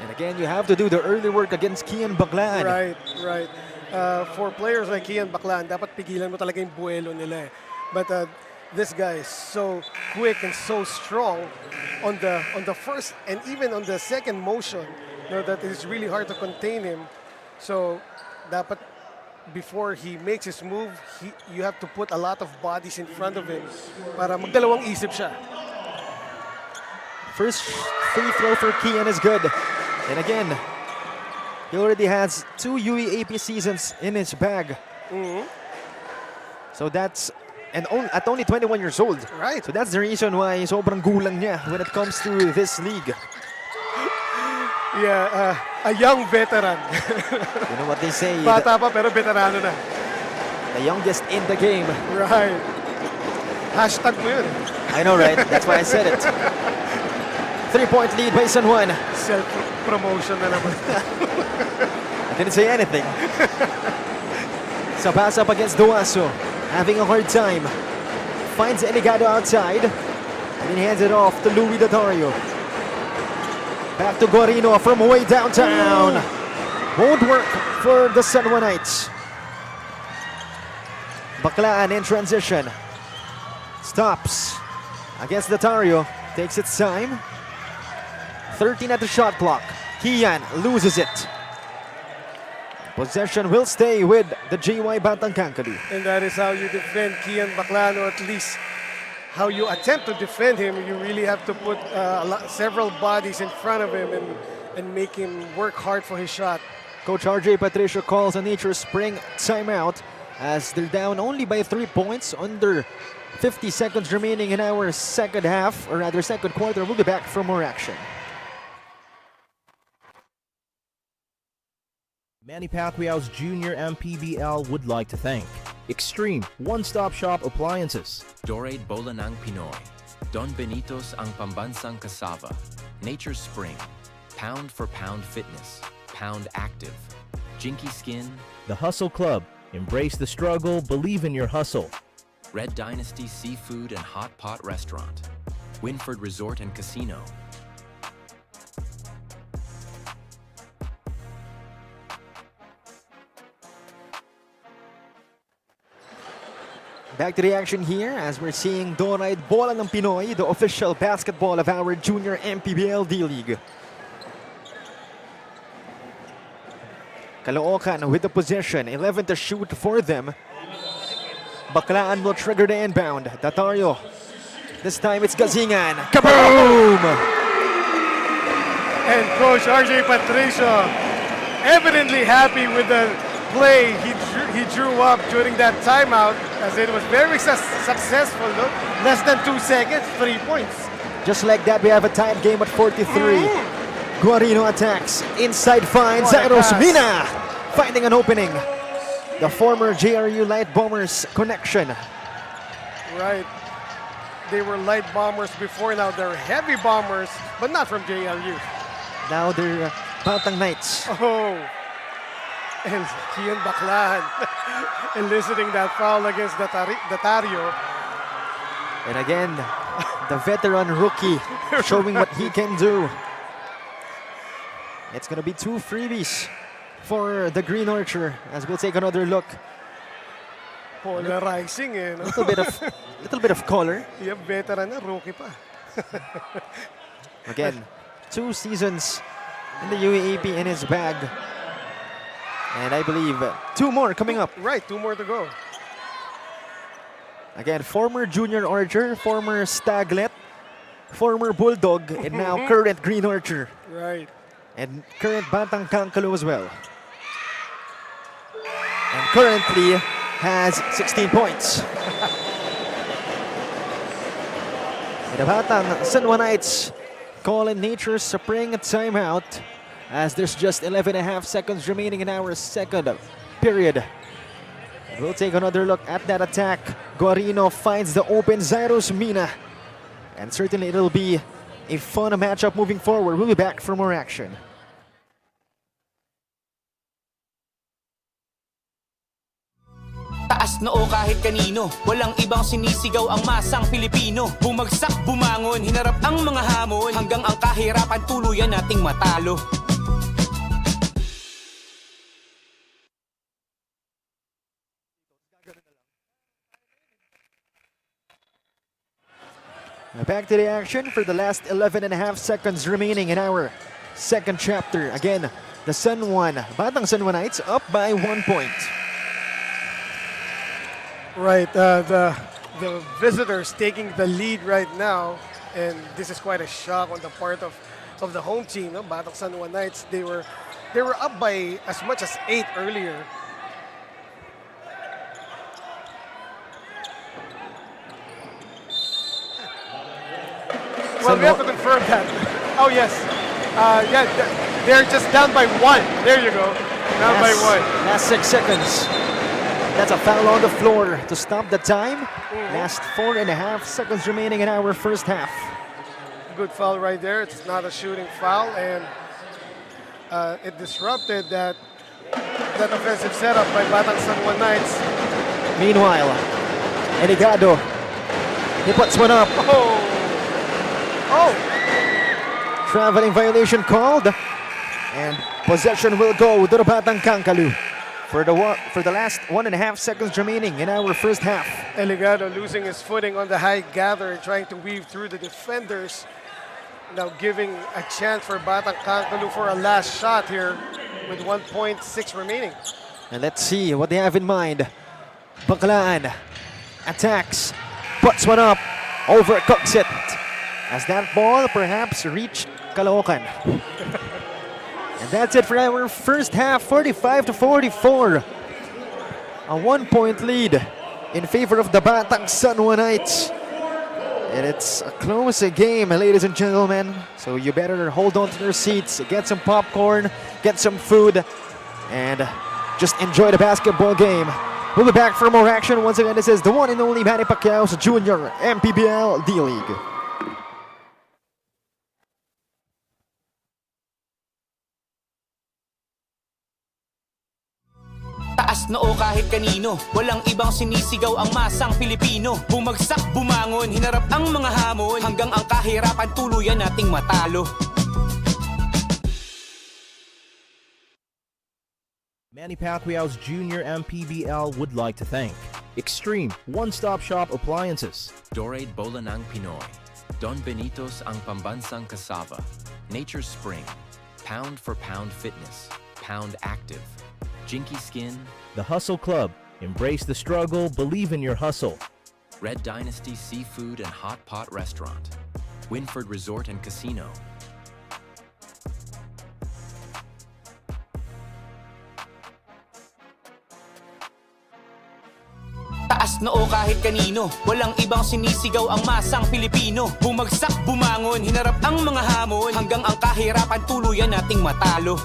Speaker 1: And again, you have to do the early work against Kian Baklaan.
Speaker 2: Right. For players like Kian Baklaan, dapat pigilan mo talaga yung buwelo nila eh. But this guy is so quick and so strong on the first and even on the second motion, that it is really hard to contain him. So dapat before he makes his move, you have to put a lot of bodies in front of him para magdalawang isip siya.
Speaker 1: First free throw for Kian is good. And again, he already has 2 UEAP seasons in his bag. So that's at only 21 years old.
Speaker 2: Right.
Speaker 1: So that's the reason why sobrang gulang niya when it comes to this league.
Speaker 2: Yeah, a young veteran.
Speaker 1: You know what they say?
Speaker 2: Bata pa pero veterano na.
Speaker 1: The youngest in the game.
Speaker 2: Right. Hashtag mo yun.
Speaker 1: I know, right? That's why I said it. 3-point lead by San Juan.
Speaker 2: Self-promotion na naman.
Speaker 1: I didn't say anything. Sabas up against Duaso, having a hard time. Finds Eligado outside, and then hands it off to Louis Datario. Back to Guarino from way downtown. Won't work for the San Juan Knights. Baclaan in transition. Stops against Datario. Takes its time. 13 at the shot clock. Kian loses it. Possession will stay with the GY Batang Kankaloo.
Speaker 2: And that is how you defend Kian Baclaan, or at least how you attempt to defend him. You really have to put several bodies in front of him and make him work hard for his shot.
Speaker 1: Coach RJ Patricio calls a Nature Spring timeout as they're down only by 3 points. Under 50 seconds remaining in our second half, or rather second quarter. We'll be back for more action.
Speaker 4: Manny Pacquiao's Junior MPBL would like to thank Extreme One-Stop Shop Appliances,
Speaker 5: Dorade Bola ng Pinoy, Don Benito's ang pambansang kasava, Nature Spring, Pound for Pound Fitness, Pound Active, Jinky Skin,
Speaker 4: The Hustle Club, embrace the struggle, believe in your hustle,
Speaker 5: Red Dynasty Seafood and Hot Pot Restaurant, Winford Resort and Casino,
Speaker 1: Back to the action here as we're seeing Dorade Bola ng Pinoy, the official basketball of our Junior MPBL D-League. Caloocan with the possession, 11 to shoot for them. Baclaan will trigger the inbound. Datario. This time it's Gazingan. Kaboom!
Speaker 2: And Coach RJ Patricio evidently happy with the play he drew up during that timeout, as it was very successful. No? Less than 2 seconds, 3 points.
Speaker 1: Just like that, we have a tied game at 43. Guarino attacks. Inside finds
Speaker 2: What a
Speaker 1: Zaros
Speaker 2: pass.
Speaker 1: Mina finding an opening. The former JRU Light Bombers connection.
Speaker 2: Right. They were light bombers before, now they're heavy bombers, but not from JLU.
Speaker 1: Now they're Batang Knights.
Speaker 2: Oh. And Kian Baclaan eliciting that foul against Datario.
Speaker 1: And again, the veteran rookie showing what he can do. It's going to be 2 freebies for the Green Archer as we'll take another look.
Speaker 2: Polarizing, eh, no?
Speaker 1: Little bit of color.
Speaker 2: Yeah, veteran na, rookie pa.
Speaker 1: Again, 2 seasons in the UAAP in his bag. And I believe 2 more coming up.
Speaker 2: Right, 2 more to go.
Speaker 1: Again, former Junior Archer, former Staglet, former Bulldog, and now current Green Archer.
Speaker 2: Right.
Speaker 1: And current Batang Kankaloo as well. And currently has 16 points. And the Batang San Juan Knights call in Nature Spring timeout as there's just 11.5 seconds remaining in our second period. And we'll take another look at that attack. Guarino finds the open Zaros Mina. And certainly it'll be a fun matchup moving forward. We'll be back for more action.
Speaker 7: Taas noo kahit kanino, walang ibang sinisigaw ang masang Pilipino. Bumagsak, bumangon, hinarap ang mga hamon, hanggang ang kahirapan tuluyan nating matalo.
Speaker 1: Back to the action for the last 11.5 seconds remaining in our second chapter. Again, the Batang San Juan Knights up by 1 point.
Speaker 2: Right, the visitors taking the lead right now, and this is quite a shock on the part of the home team. No? Batang San Juan Knights, they were up by as much as 8 earlier. Well, we have to confirm that. Oh yes, yeah, they're just down by 1. There you go, down by 1.
Speaker 1: Last 6 seconds. That's a foul on the floor to stop the time. Last 4.5 seconds remaining in our first half.
Speaker 2: Good foul right there. It's not a shooting foul, and it disrupted that that offensive setup by Batang San Juan Knights.
Speaker 1: Meanwhile, Enigado, he puts one up.
Speaker 2: Oh!
Speaker 1: Traveling violation called, and possession will go to the Batang Kankaloo for the last 1.5 seconds remaining in our first half.
Speaker 2: Eligado losing his footing on the high gather and trying to weave through the defenders. Now giving a chance for Batang Kankaloo for a last shot here with 1.6 remaining.
Speaker 1: And let's see what they have in mind. Bakalaan attacks, puts one up, overcooks it. As that ball perhaps reached Caloocan. And that's it for our first half, 45-44. A 1-point lead in favor of the Batang San Juan Knights. And it's a close game, ladies and gentlemen. So you better hold on to your seats, get some popcorn, get some food, and just enjoy the basketball game. We'll be back for more action. Once again, this is the one and only Manny Pacquiao's Junior MPBL D-League.
Speaker 7: Taas noo kahit kanino, walang ibang sinisigaw ang masang Pilipino. Bumagsak, bumangon, hinarap ang mga hamon, hanggang ang kahirapan tuluyan nating matalo.
Speaker 4: Manny Pacquiao's Junior MPBL would like to thank Extreme One-Stop Shop Appliances,
Speaker 5: Dorade Bola ng Pinoy, Don Benito's ang pambansang kasava, Nature Spring, Pound for Pound Fitness, Pound Active, Jinky Skin,
Speaker 4: The Hustle Club, Embrace the Struggle, Believe in Your Hustle,
Speaker 5: Red Dynasty Seafood and Hot Pot Restaurant, Winford Resort and Casino,
Speaker 7: Taas noo kahit kanino, walang ibang sinisigaw ang masang Pilipino. Bumagsak, bumangon, hinarap ang mga hamon, hanggang ang kahirapan tuluyan nating matalo.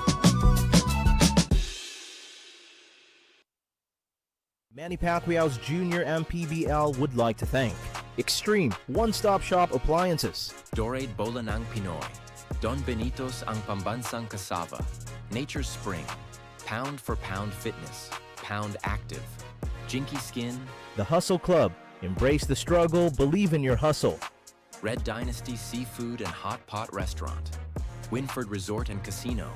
Speaker 4: Manny Pacquiao's Junior MPBL would like to thank Extreme One-Stop Shop Appliances,
Speaker 5: Dorade Bola ng Pinoy, Don Benito's ang pambansang kasava, Nature Spring, Pound for Pound Fitness, Pound Active, Jinky Skin,
Speaker 4: The Hustle Club, Embrace the Struggle, Believe in Your Hustle,
Speaker 5: Red Dynasty Seafood and Hot Pot Restaurant, Winford Resort and Casino,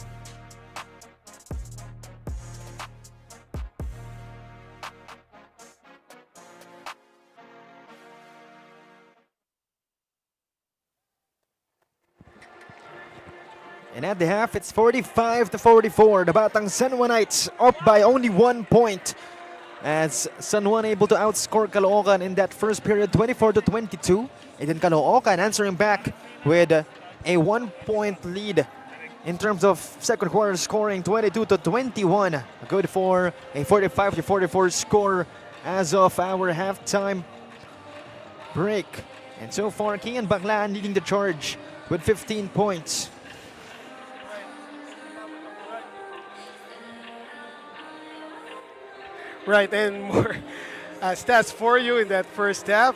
Speaker 1: And at the half, it's 45-44. The Batang San Juan Knights up by only 1 point. As San Juan able to outscore Caloocan in that first period, 24-22. And then Caloocan answering back with a 1-point lead in terms of second quarter scoring, 22-21. Good for a 45-44 score as of our halftime break. And so far, Kian Baclaan leading the charge with 15 points.
Speaker 2: Right, and more stats for you in that first half.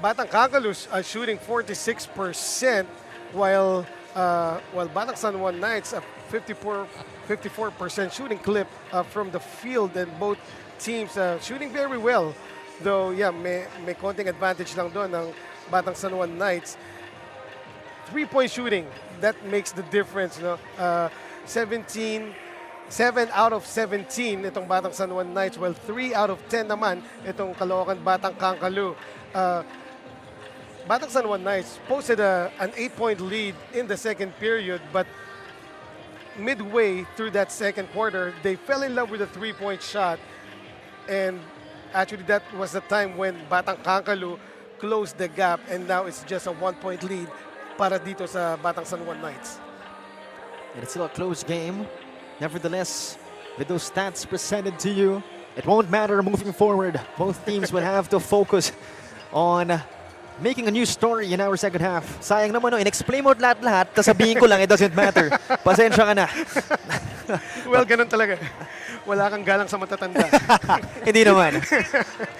Speaker 2: Batang Kankaloo shooting 46%, while Batang San Juan Knights a 54% shooting clip from the field, and both teams shooting very well. Though, yeah, may konting advantage lang doon ng Batang San Juan Knights. 3-point shooting, that makes the difference, no? 7 out of 17 itong Batang San Juan Knights, while 3 out of 10 naman itong Caloocan Batang Kankaloo. Batang San Juan Knights posted an 8-point lead in the second period, but midway through that second quarter, they fell in love with a 3-point shot, and actually that was the time when Batang Kankaloo closed the gap, and now it's just a 1-point lead para dito sa Batang San Juan Knights.
Speaker 1: And it's still a close game. Nevertheless, with those stats presented to you, it won't matter moving forward. Both teams will have to focus on making a new story in our second half. Sayang naman, no, in-explain mo lahat-lahat, tas sabihin ko lang, it doesn't matter. Pasensya ka na.
Speaker 2: Well, ganun talaga. Wala kang galang sa matatanda.
Speaker 1: Hindi naman.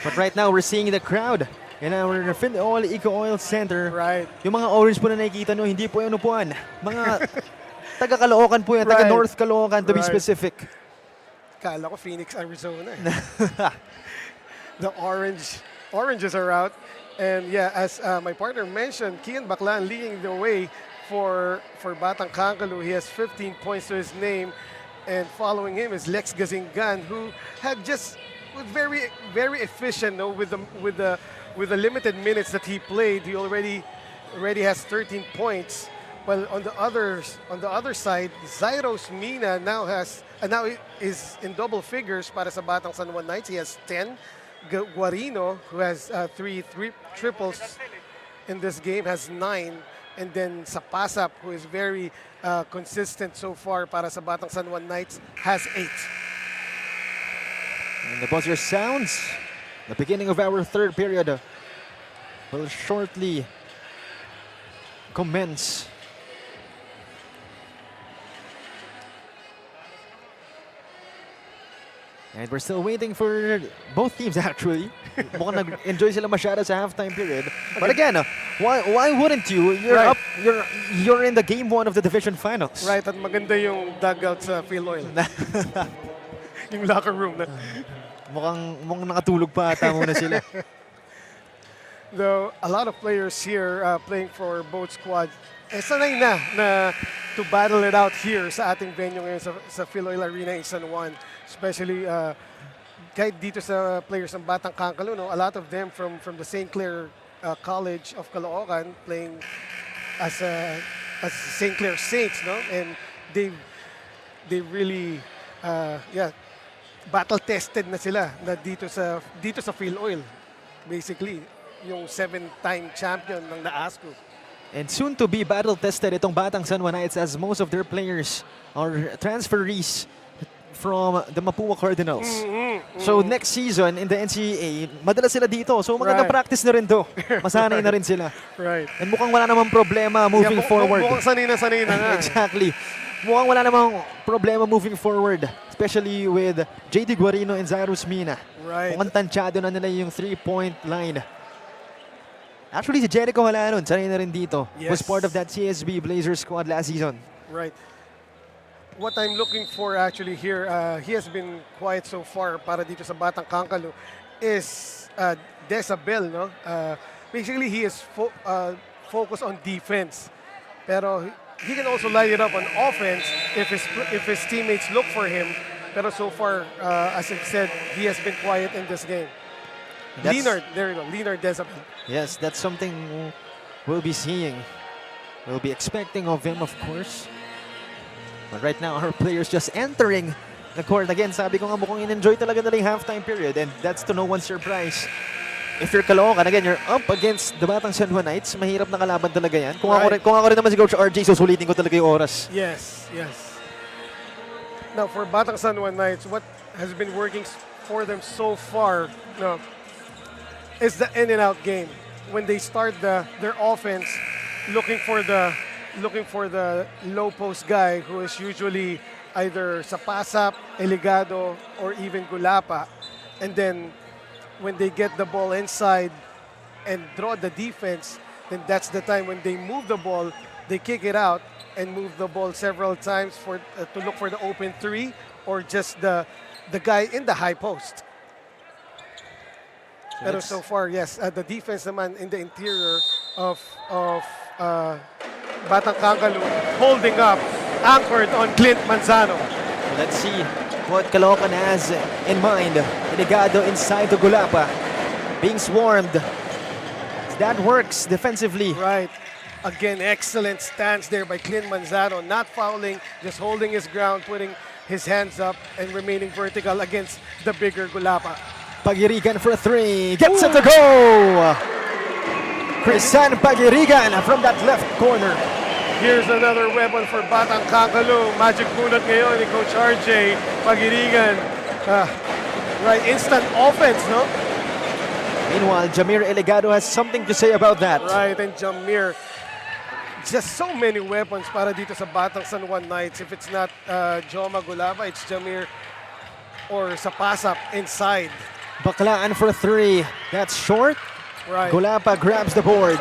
Speaker 1: But right now, we're seeing the crowd in our Filoil Ecooil Center.
Speaker 2: Right.
Speaker 1: Yung mga orange po na nakikita nyo, hindi po yung upuan. Mga Taga Caloocan po yan, taga
Speaker 2: Right.
Speaker 1: North Caloocan to be
Speaker 2: Right.
Speaker 1: specific.
Speaker 2: Kala ko Phoenix, Arizona. The oranges are out. And yeah, as my partner mentioned, Kian Baclan leading the way for Batang Kankaloo. He has 15 points to his name. And following him is Lex Gazingan, who had just was very, very efficient, no, with the limited minutes that he played. He already has 13 points. Well, on the other side, Zairos Mina now is in double figures para sa Batang San Juan Knights. He has 10. Guarino, who has three triples in this game, has 9. And then Sapasap, who is very consistent so far para sa Batang San Juan Knights, has 8.
Speaker 1: And the buzzer sounds. The beginning of our third period will shortly commence. And we're still waiting for both teams actually. Mukhang nag-enjoy sila masyado sa halftime period. But again, why wouldn't you? You're
Speaker 2: Right.
Speaker 1: up. You're in the game 1 of the division finals.
Speaker 2: Right, at maganda yung dugout sa Filoil. Yung locker room.
Speaker 1: mukhang nakatulog pa ata muna sila.
Speaker 2: Though a lot of players here playing for both squads, sanay na to battle it out here sa ating venue ngayon sa Filoil Arena in San Juan. Especially kahit dito sa players ng Batang Kankaloo, no, a lot of them from the St. Clair College of Caloocan playing as St. Clair Saints, no, and they really battle tested na sila na dito sa Filoil, basically yung 7-time champion ng NAASCO.
Speaker 1: And soon to be battle-tested itong Batang San Juan Knights as most of their players are transferees from the Mapua Cardinals. So next season in the NCAA, madala sila dito. So magandang
Speaker 2: Right.
Speaker 1: practice na rin to. Masanay na rin sila.
Speaker 2: Right.
Speaker 1: And mukhang wala namang problema moving forward.
Speaker 2: Mukhang sanay na nga.
Speaker 1: Exactly. Mukhang wala namang problema moving forward. Especially with JD Guarino and Zairos Mina.
Speaker 2: Right.
Speaker 1: Mukhang tansyado na nila yung 3-point line. Actually, si Jericho Halanon, sanay na rin dito.
Speaker 2: Yes.
Speaker 1: Was part of that CSB Blazers squad last season.
Speaker 2: Right. What I'm looking for actually here, he has been quiet so far para dito sa Batang Kankaloo, is Desabel, no? Basically, he is focused on defense. Pero he can also light it up on offense if his teammates look for him. Pero so far, as I said, he has been quiet in this game. Leonard, there you go, Leonard Desabel.
Speaker 1: Yes, that's something we'll be seeing. We'll be expecting of him, of course. But right now, our players just entering the court. Again, sabi ko nga mukhang in-enjoy talaga nila yung halftime period, and that's to no one's surprise. If you're Caloocan, again, you're up against the Batang San Juan Knights. Mahirap na kalaban talaga yan. Kung ako rin naman si Coach RJ, susulitin ko talaga yung oras.
Speaker 2: Yes. Now, for Batang San Juan Knights, what has been working for them so far, no, is the in-and-out game. When they start their offense, looking for the low post guy who is usually either Sapasap, Eligado, or even Gulapa. And then when they get the ball inside and draw the defense, then that's the time when they move the ball, they kick it out and move the ball several times to look for the open 3 or just the guy in the high post. Pero so far, yes, the defense naman in the interior of Batang Kankaloo holding up, anchored on Clint Manzano.
Speaker 1: Let's see what Caloocan has in mind. Eligado inside to Gulapa, being swarmed. That works defensively.
Speaker 2: Right. Again, excellent stance there by Clint Manzano, not fouling, just holding his ground, putting his hands up and remaining vertical against the bigger Gulapa.
Speaker 1: Pagirigan for 3, gets it to go! Crisan Pagirigan from that left corner.
Speaker 2: Here's another weapon for Batang Kankaloo. Magic bunot ngayon ni Coach RJ. Pagirigan. Right, instant offense, no?
Speaker 1: Meanwhile, Jamir Eligado has something to say about that.
Speaker 2: Right, and Jamir. Just so many weapons para dito sa Batang San Juan Knights. If it's not Joma Gulapa, it's Jamir or Sapasap inside.
Speaker 1: Baklaan for 3. That's short.
Speaker 2: Right.
Speaker 1: Gulapa grabs the board.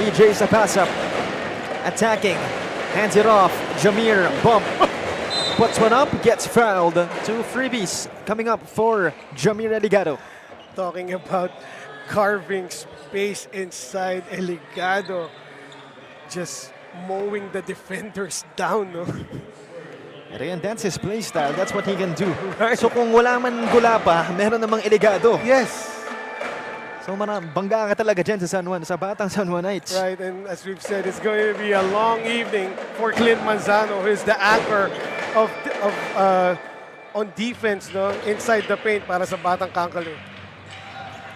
Speaker 1: EJ Sapasap attacking. Hands it off. Jamir, bump. Puts one up, gets fouled. 2 freebies coming up for Jamir Eligado.
Speaker 2: Talking about carving space inside Eligado. Just mowing the defenders down, no?
Speaker 1: And again, that's his play style. That's what he can do.
Speaker 2: Right.
Speaker 1: So kung wala man Gulapa, meron namang Eligado.
Speaker 2: Yes.
Speaker 1: So bangga ka talaga dyan sa San Juan, sa Batang San Juan Knights.
Speaker 2: Right, and as we've said, it's going to be a long evening for Clint Manzano, who is the anchor on defense, no, inside the paint para sa Batang Kankaloo.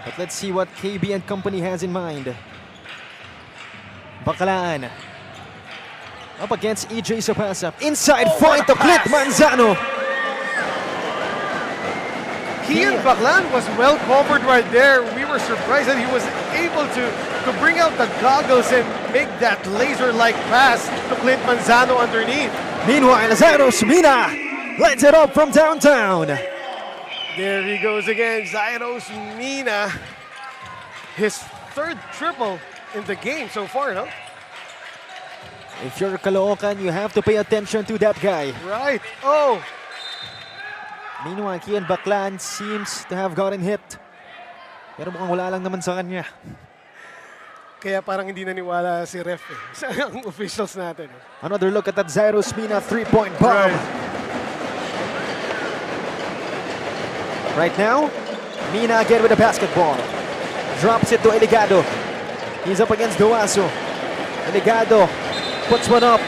Speaker 1: But let's see what KB and company has in mind. Bakalaan. Up against EJ Sapasa. Inside find to Clint Manzano.
Speaker 2: Kian Baclan was well covered right there. We were surprised that he was able to bring out the goggles and make that laser-like pass to Clint Manzano underneath.
Speaker 1: Meanwhile, Zairos Mina lights it up from downtown.
Speaker 2: There he goes again, Zairos Mina. His 3rd triple in the game so far, no?
Speaker 1: If you're Caloocan, you have to pay attention to that guy.
Speaker 2: Right. Oh,
Speaker 1: Meanwhile, Kian Baclan seems to have gotten hit. Pero mukhang wala lang naman sa kanya.
Speaker 2: kaya parang hindi naniwala si ref sa officials natin.
Speaker 1: Another look at that Zairos Mina 3-point bomb. Right now, Mina again with the basketball. Drops it to Eligado. He's up against Duaso. Eligado puts one up.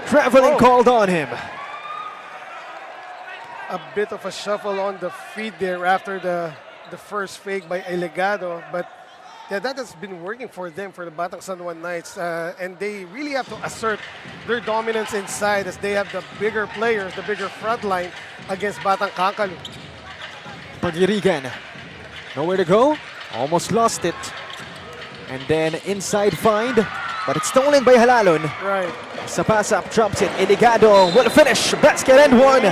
Speaker 1: Traveling called on him.
Speaker 2: A bit of a shuffle on the feet there after the first fake by Eligado, but yeah, that has been working for them, for the Batang San Juan Knights, and they really have to assert their dominance inside as they have the bigger players, the bigger front line against Batang Kankaloo.
Speaker 1: Pagirigan, nowhere to go, almost lost it. And then inside find, but it's stolen by Halalon.
Speaker 2: Right.
Speaker 1: Sa pass up, drops it, Eligado will finish, basket and one.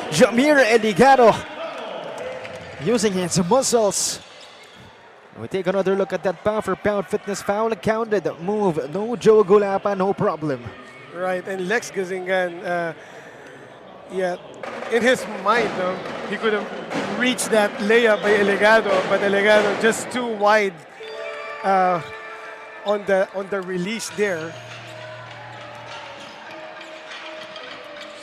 Speaker 1: Jamir Eligado using his muscles. We take another look at that pound for pound fitness foul, counted move, no Joe Gulapa, no problem.
Speaker 2: Right, and Lex Gazingan, yeah, in his mind, no, he could have reached that layup by Eligado, but Eligado just too wide on the release there.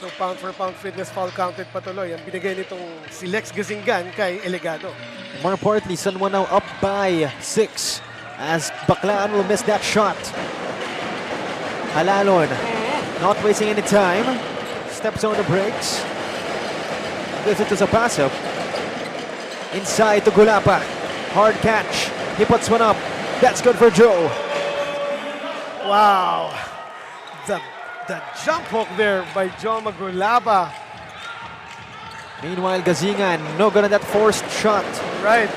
Speaker 2: So pound for pound fitness foul counted patuloy ang binigay nitong si Lex Gazingan kay Eligado.
Speaker 1: More importantly, San Juan now up by 6 as Baclaan will miss that shot. Halalon not wasting any time, steps on the brakes, gives it to Zapasa. Inside to Gulapa, hard catch, he puts one up, that's good for Joe.
Speaker 2: Wow, the jump hook there by Joe Magulaba.
Speaker 1: Meanwhile, Gazingan, no good on that forced shot.
Speaker 2: Right,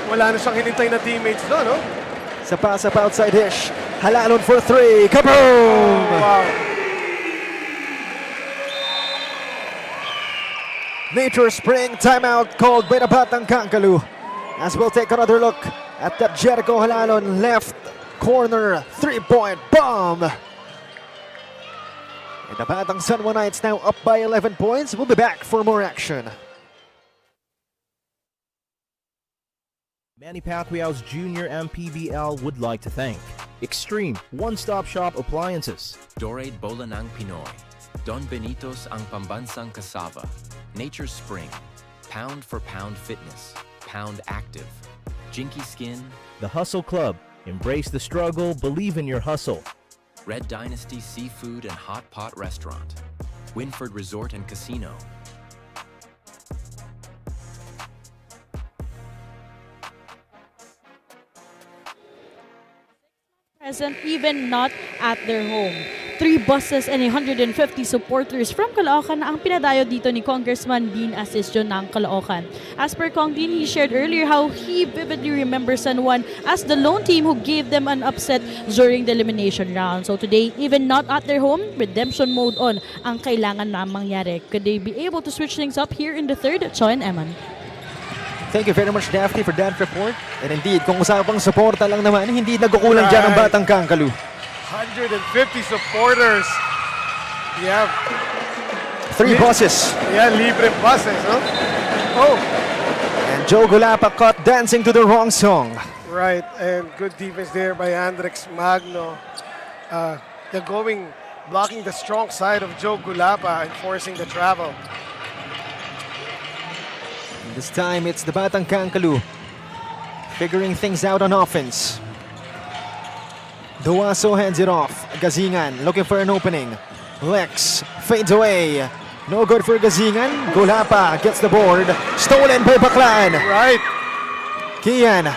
Speaker 2: wala na siyang hinintay na teammates doon, no?
Speaker 1: Sa pass up outside dish, Halalon for 3, kaboom!
Speaker 2: Wow.
Speaker 1: Nature Spring timeout called by the Batang Kankaloo. As we'll take another look at that Jericho Halalon left corner 3-point bomb. And the Batang San Juan Knights now up by 11 points. We'll be back for more action.
Speaker 4: Manny Pacquiao's junior MPBL would like to thank Extreme One-Stop Shop Appliances,
Speaker 5: Dorade Bolanang Pinoy, Don Benito's ang pambansang cassava, Nature Spring, Pound for Pound Fitness, Pound Active, Jinky Skin,
Speaker 4: The Hustle Club, embrace the struggle, believe in your hustle,
Speaker 5: Red Dynasty Seafood and Hot Pot Restaurant, Winford Resort and Casino,
Speaker 6: Present even not at their home. 3 buses and 150 supporters from Caloocan ang pinadayo dito ni Congressman Dean Asisio ng Caloocan. As per Kong Dean, he shared earlier how he vividly remembers San Juan as the lone team who gave them an upset during the elimination round. So today, even not at their home, redemption mode on ang kailangan na mangyari. Could they be able to switch things up here in the third? Cho and Eman.
Speaker 1: Thank you very much, Daphne, for that report. And indeed, kung usapang suporta lang naman, hindi nagkukulang dyan ang Batang Kankaloo.
Speaker 2: 150 supporters. Yeah,
Speaker 1: 3 buses.
Speaker 2: yeah, libre buses, no? Oh,
Speaker 1: And Joe Gulapa caught dancing to the wrong song.
Speaker 2: right, and good defense there by Andrex Magno. They're blocking the strong side of Joe Gulapa and forcing the travel.
Speaker 1: And this time it's the Batang Kankaloo figuring things out on offense. Duaso hands it off. Gazingan looking for an opening. Lex fades away. No good for Gazingan. Gulapa gets the board. Stolen by Baclan.
Speaker 2: Right,
Speaker 1: Kian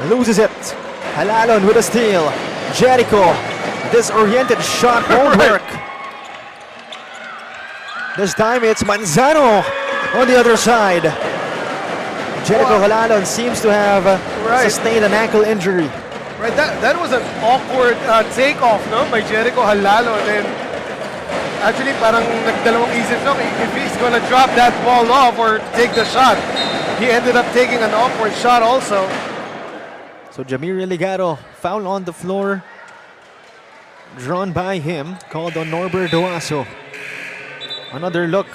Speaker 1: loses it. Halalon with a steal. Jericho. Disoriented shot won't work. This time it's Manzano on the other side. Jericho Halalon seems to have sustained an ankle injury.
Speaker 2: right. That was an awkward takeoff, no, by Jericho Halalo. And actually, parang nagdalawang isip no, if he's gonna drop that ball off or take the shot. He ended up taking an awkward shot also.
Speaker 1: So Jamir Ligado, foul on the floor, drawn by him, called on Norbert Duaso. Another look.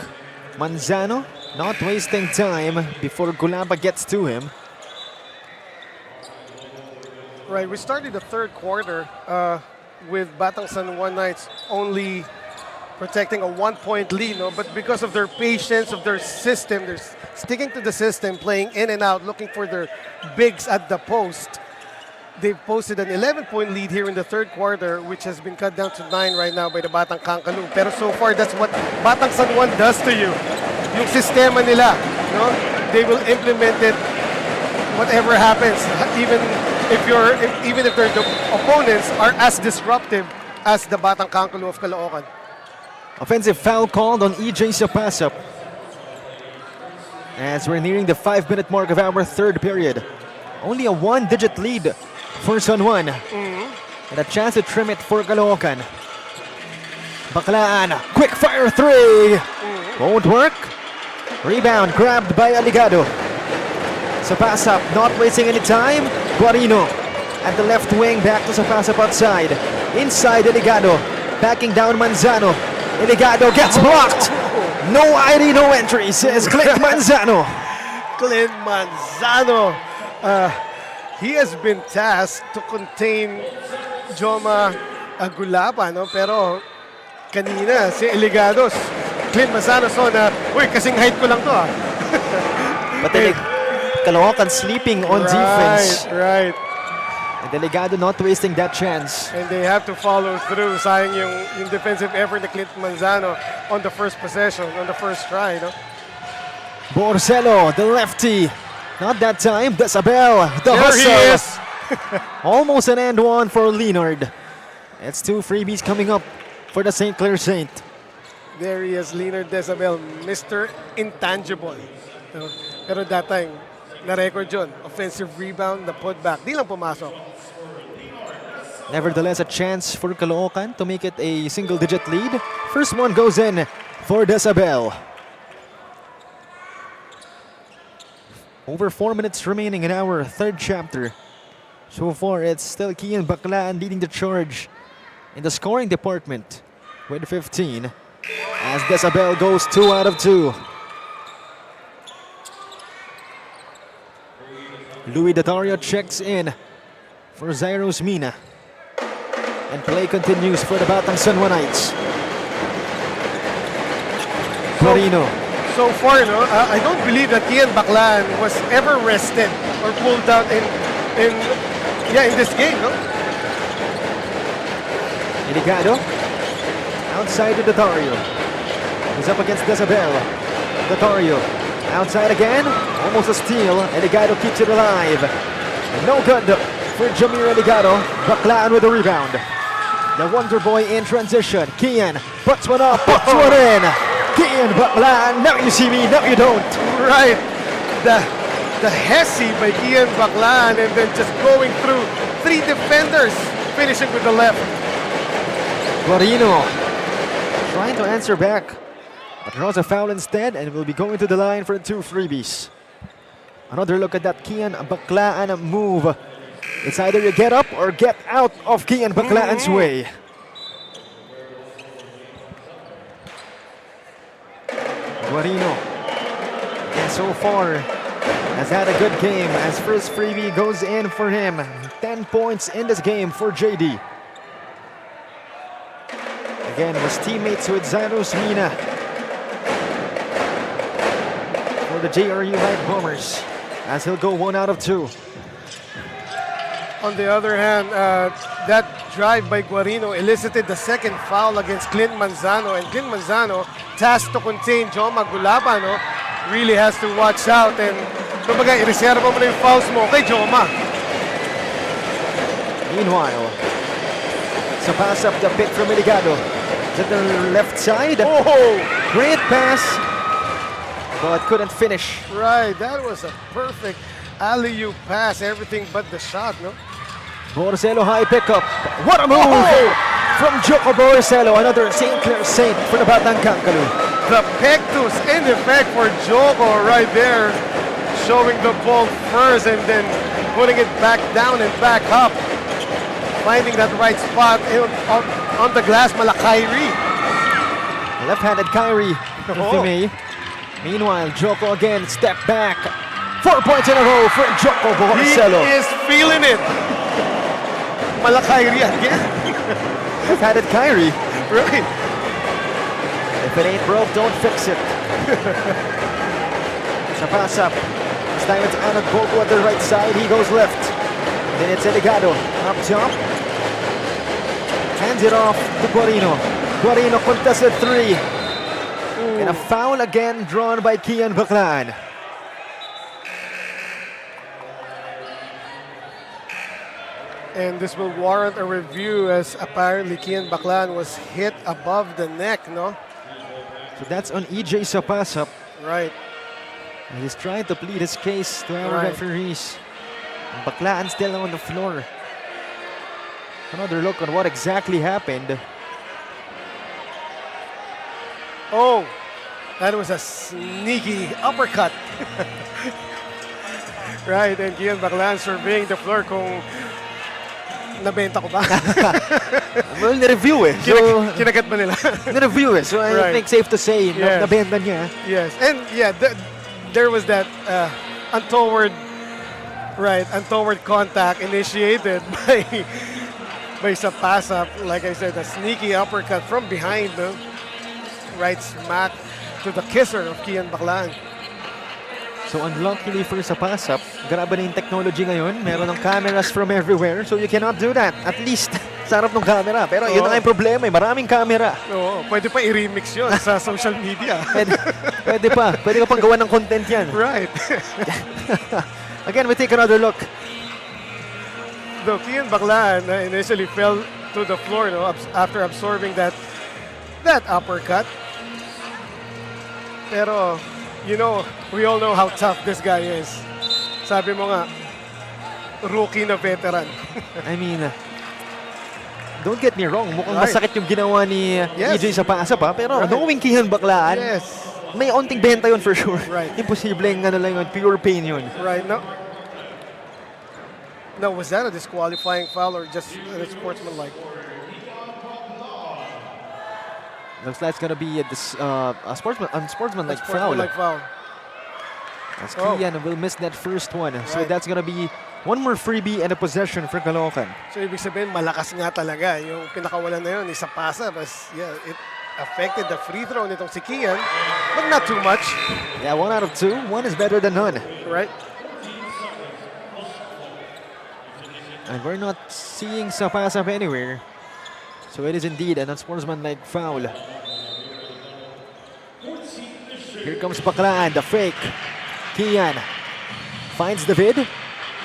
Speaker 1: Manzano not wasting time before Gulapa gets to him.
Speaker 2: Right, we started the third quarter with Batang San Juan Knights only protecting a 1-point lead, no? But because of their patience, of their system, they're sticking to the system, playing in and out, looking for their bigs at the post. They've posted an 11-point lead here in the third quarter, which has been cut down to 9 right now by the Batang Kankaloo. Pero so far, that's what Batang San Juan does to you. Yung sistema nila, no? They will implement it whatever happens, even if their opponents are as disruptive as the Batang Kankaloo of Caloocan.
Speaker 1: Offensive foul called on EJ Sapasap. As we're nearing the 5-minute mark of our third period. Only a 1-digit lead for San Juan. And a chance to trim it for Caloocan. Baclaan, quick fire 3. Won't work. Rebound grabbed by Aligado. Sapasap not wasting any time. Guarino at the left wing, back to Sapasap outside. Inside Aligado, backing down Manzano. Aligado gets blocked. No ID, no entry, says Clint Manzano.
Speaker 2: Clint Manzano. He has been tasked to contain Joma Gulapa, no? Pero kanina si Eligados, Clint Manzano saw na, uy, kasing height ko lang to ah.
Speaker 1: But then Caloocan sleeping on defense.
Speaker 2: Right.
Speaker 1: And Delegado not wasting that chance.
Speaker 2: And they have to follow through. Sayang yung defensive effort ni Clint Manzano on the first possession, on the first try, no?
Speaker 1: Borsello, the lefty. Not that time. Desabel, the
Speaker 2: There
Speaker 1: hustle.
Speaker 2: he is.
Speaker 1: Almost an and one for Leonard. It's 2 freebies coming up for the St. Clair Saint.
Speaker 2: There he is, Leonard Desabel, Mr. Intangible. No? Pero that time, na-record yun. Offensive rebound, the putback. Di lang pumasok.
Speaker 1: Nevertheless, a chance for Caloocan to make it a single-digit lead. First one goes in for Desabel. Over 4 minutes remaining in our third chapter. So far, it's still Kian Baclaan leading the charge in the scoring department with 15. As Desabel goes 2 out of 2. Louis Datario checks in for Zairos Mina. And play continues for the Batang San Juan Knights. Guarino.
Speaker 2: So far, no, I don't believe that Kian Baclaan was ever rested or pulled out in this game, no?
Speaker 1: Delegado. Outside to Datario. He's up against Desabel. Datario. Outside again. Almost a steal. Delegado keeps it alive. No good for Jamir Delegado. Baclaan with the rebound. The Wonder Boy in transition. Kian puts one up, puts one in. Kian Baclaan. Now you see me, now you don't.
Speaker 2: Right. The Hesse by Kian Baclaan and then just going through 3 defenders, finishing with the left.
Speaker 1: Guarino trying to answer back, but draws a foul instead and will be going to the line for 2 freebies. Another look at that Kian Baclaan move. It's either you get up or get out of Kian Baclaan's way. Guarino, and so far, has had a good game as first freebie goes in for him. 10 points in this game for JD. Again, was teammates with Zanos Mina for the JRU Light Bombers, as he'll go 1 out of 2.
Speaker 2: On the other hand, that drive by Guarino elicited the second foul against Clint Manzano. And Clint Manzano, tasked to contain Joma Gulaba, no, really has to watch out. And kumbaga, i-reserva mo na yung fouls mo kay Joma.
Speaker 1: Meanwhile, sa pass up the pick from Eligado to the left side.
Speaker 2: Oh!
Speaker 1: Great pass, but couldn't finish.
Speaker 2: Right, that was a perfect alley-oop pass. Everything but the shot, no?
Speaker 1: Borsello high pickup. What a move from Joko Borsello. Another St. Clair Saint for the Batang Kankaloo.
Speaker 2: The pectus in effect for Joko right there. Showing the ball first and then putting it back down and back up. Finding that right spot on the glass, Malakairi.
Speaker 1: Left-handed Kyrie. Fime. Meanwhile, Joko again, step back. 4 points in a row for Joko
Speaker 2: He
Speaker 1: Borsello.
Speaker 2: is feeling it. Malakairi again.
Speaker 1: Left-handed Kyrie.
Speaker 2: Right.
Speaker 1: If it ain't broke, don't fix it. Sa pass up. This time it's Anad Bogo at the right side. He goes left. Then it's Eligado up top. Hands it off to Guarino. Guarino contested 3. And a foul again drawn by Kian Baclaan.
Speaker 2: And this will warrant a review as apparently Kian Baclaan was hit above the neck, no?
Speaker 1: So that's on EJ sa pass up.
Speaker 2: Right.
Speaker 1: And he's trying to plead his case to our
Speaker 2: Right.
Speaker 1: referees. And Baclaan still on the floor. Another look on what exactly happened.
Speaker 2: Oh, that was a sneaky uppercut. Right, and Kian Baclaan surveying the floor kung nabenta ko ba?
Speaker 1: Well, nireview eh. So,
Speaker 2: Kinagat ba nila?
Speaker 1: nireview eh. So I
Speaker 2: Right.
Speaker 1: think safe to say,
Speaker 2: Yes.
Speaker 1: nabenta niya.
Speaker 2: Yes, and yeah, there was that untoward contact initiated by sa pass up. Like I said, a sneaky uppercut from behind, no? Right smack to the kisser of Kian Baclaan.
Speaker 1: So unluckily for sa pass up, grabe na yung technology ngayon. Meron ng cameras from everywhere. So you cannot do that. At least sa harap ng camera. Pero yun
Speaker 2: Oo.
Speaker 1: na yung problema eh. Maraming camera.
Speaker 2: Oo, pwede pa i-remix yun sa social media.
Speaker 1: Pwede pa. Pwede ka pang gawa ng content yan.
Speaker 2: Right.
Speaker 1: Again, we take another look.
Speaker 2: Though Kian Baclaan initially fell to the floor, no, after absorbing that uppercut. Pero, you know, we all know how tough this guy is. Sabi mo nga, rookie na veteran.
Speaker 1: I mean, don't get me wrong. Mukhang
Speaker 2: Right.
Speaker 1: masakit yung ginawa ni
Speaker 2: Yes.
Speaker 1: EJ sa paasa pa. Pero
Speaker 2: Right.
Speaker 1: knowing Kian Baclaan,
Speaker 2: Yes.
Speaker 1: may onting benta yun for sure.
Speaker 2: Right.
Speaker 1: Imposibleng ano lang yun, pure pain yun.
Speaker 2: Right now. Now, was that a disqualifying foul or just a sportsmanlike?
Speaker 1: Looks like it's gonna be a unsportsmanlike foul.
Speaker 2: Sportsmanlike foul.
Speaker 1: As
Speaker 2: Oh.
Speaker 1: Kian will miss that first one. So
Speaker 2: Right.
Speaker 1: that's gonna be one more freebie and a possession for Caloocan.
Speaker 2: So, ibig sabihin, malakas nga talaga. Yung pinakawalan na yun, isa pasa. But yeah, it affected the free throw nitong si Kian. But not too much.
Speaker 1: Yeah, 1 out of 2. One is better than none.
Speaker 2: Right?
Speaker 1: And we're not seeing Sapasap anywhere. So it is indeed an unsportsmanlike foul. Here comes Baclaan, the fake. Kian finds the vid.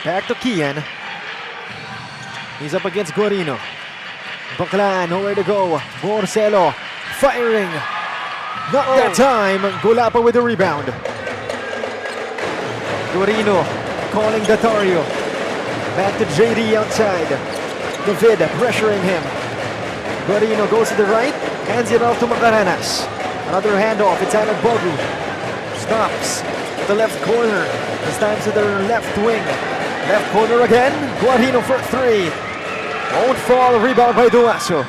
Speaker 1: Back to Kian. He's up against Guarino. Baclaan, nowhere to go. Borsello firing. Not that time. Gulapa with the rebound. Guarino calling Datario. Back to JD outside. The vid pressuring him. Guarino goes to the right, hands it off to Macaranas. Another handoff, it's Anad Bogu. Stops at the left corner. This time to the left wing. Left corner again. Guarino for three. Won't fall. Rebound by Duaso.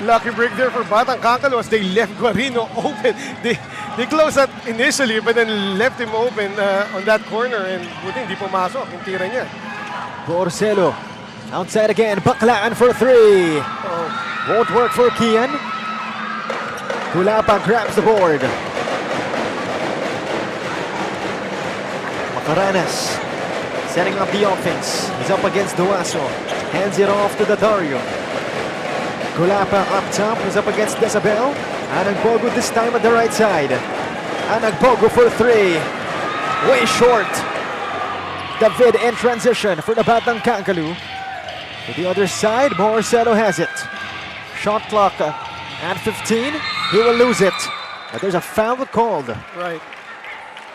Speaker 2: Lucky break there for Batang Kankaloo as they left Guarino open. They closed that initially but then left him open on that corner and buti hindi pumasok yung tira niya.
Speaker 1: Borcelo. Outside again. Baclaan for three. Won't work for Kian. Kulapa grabs the board. Macaranas setting up the offense. He's up against Duaso. Hands it off to the Dario. Kulapa up top. He's up against Desabel. Anagbogo this time at the right side. Anagbogo for three. Way short. David in transition for the Batang Kankaloo. To the other side, Borcelo has it. Shot clock at 15. He will lose it. But there's a foul called.
Speaker 2: Right.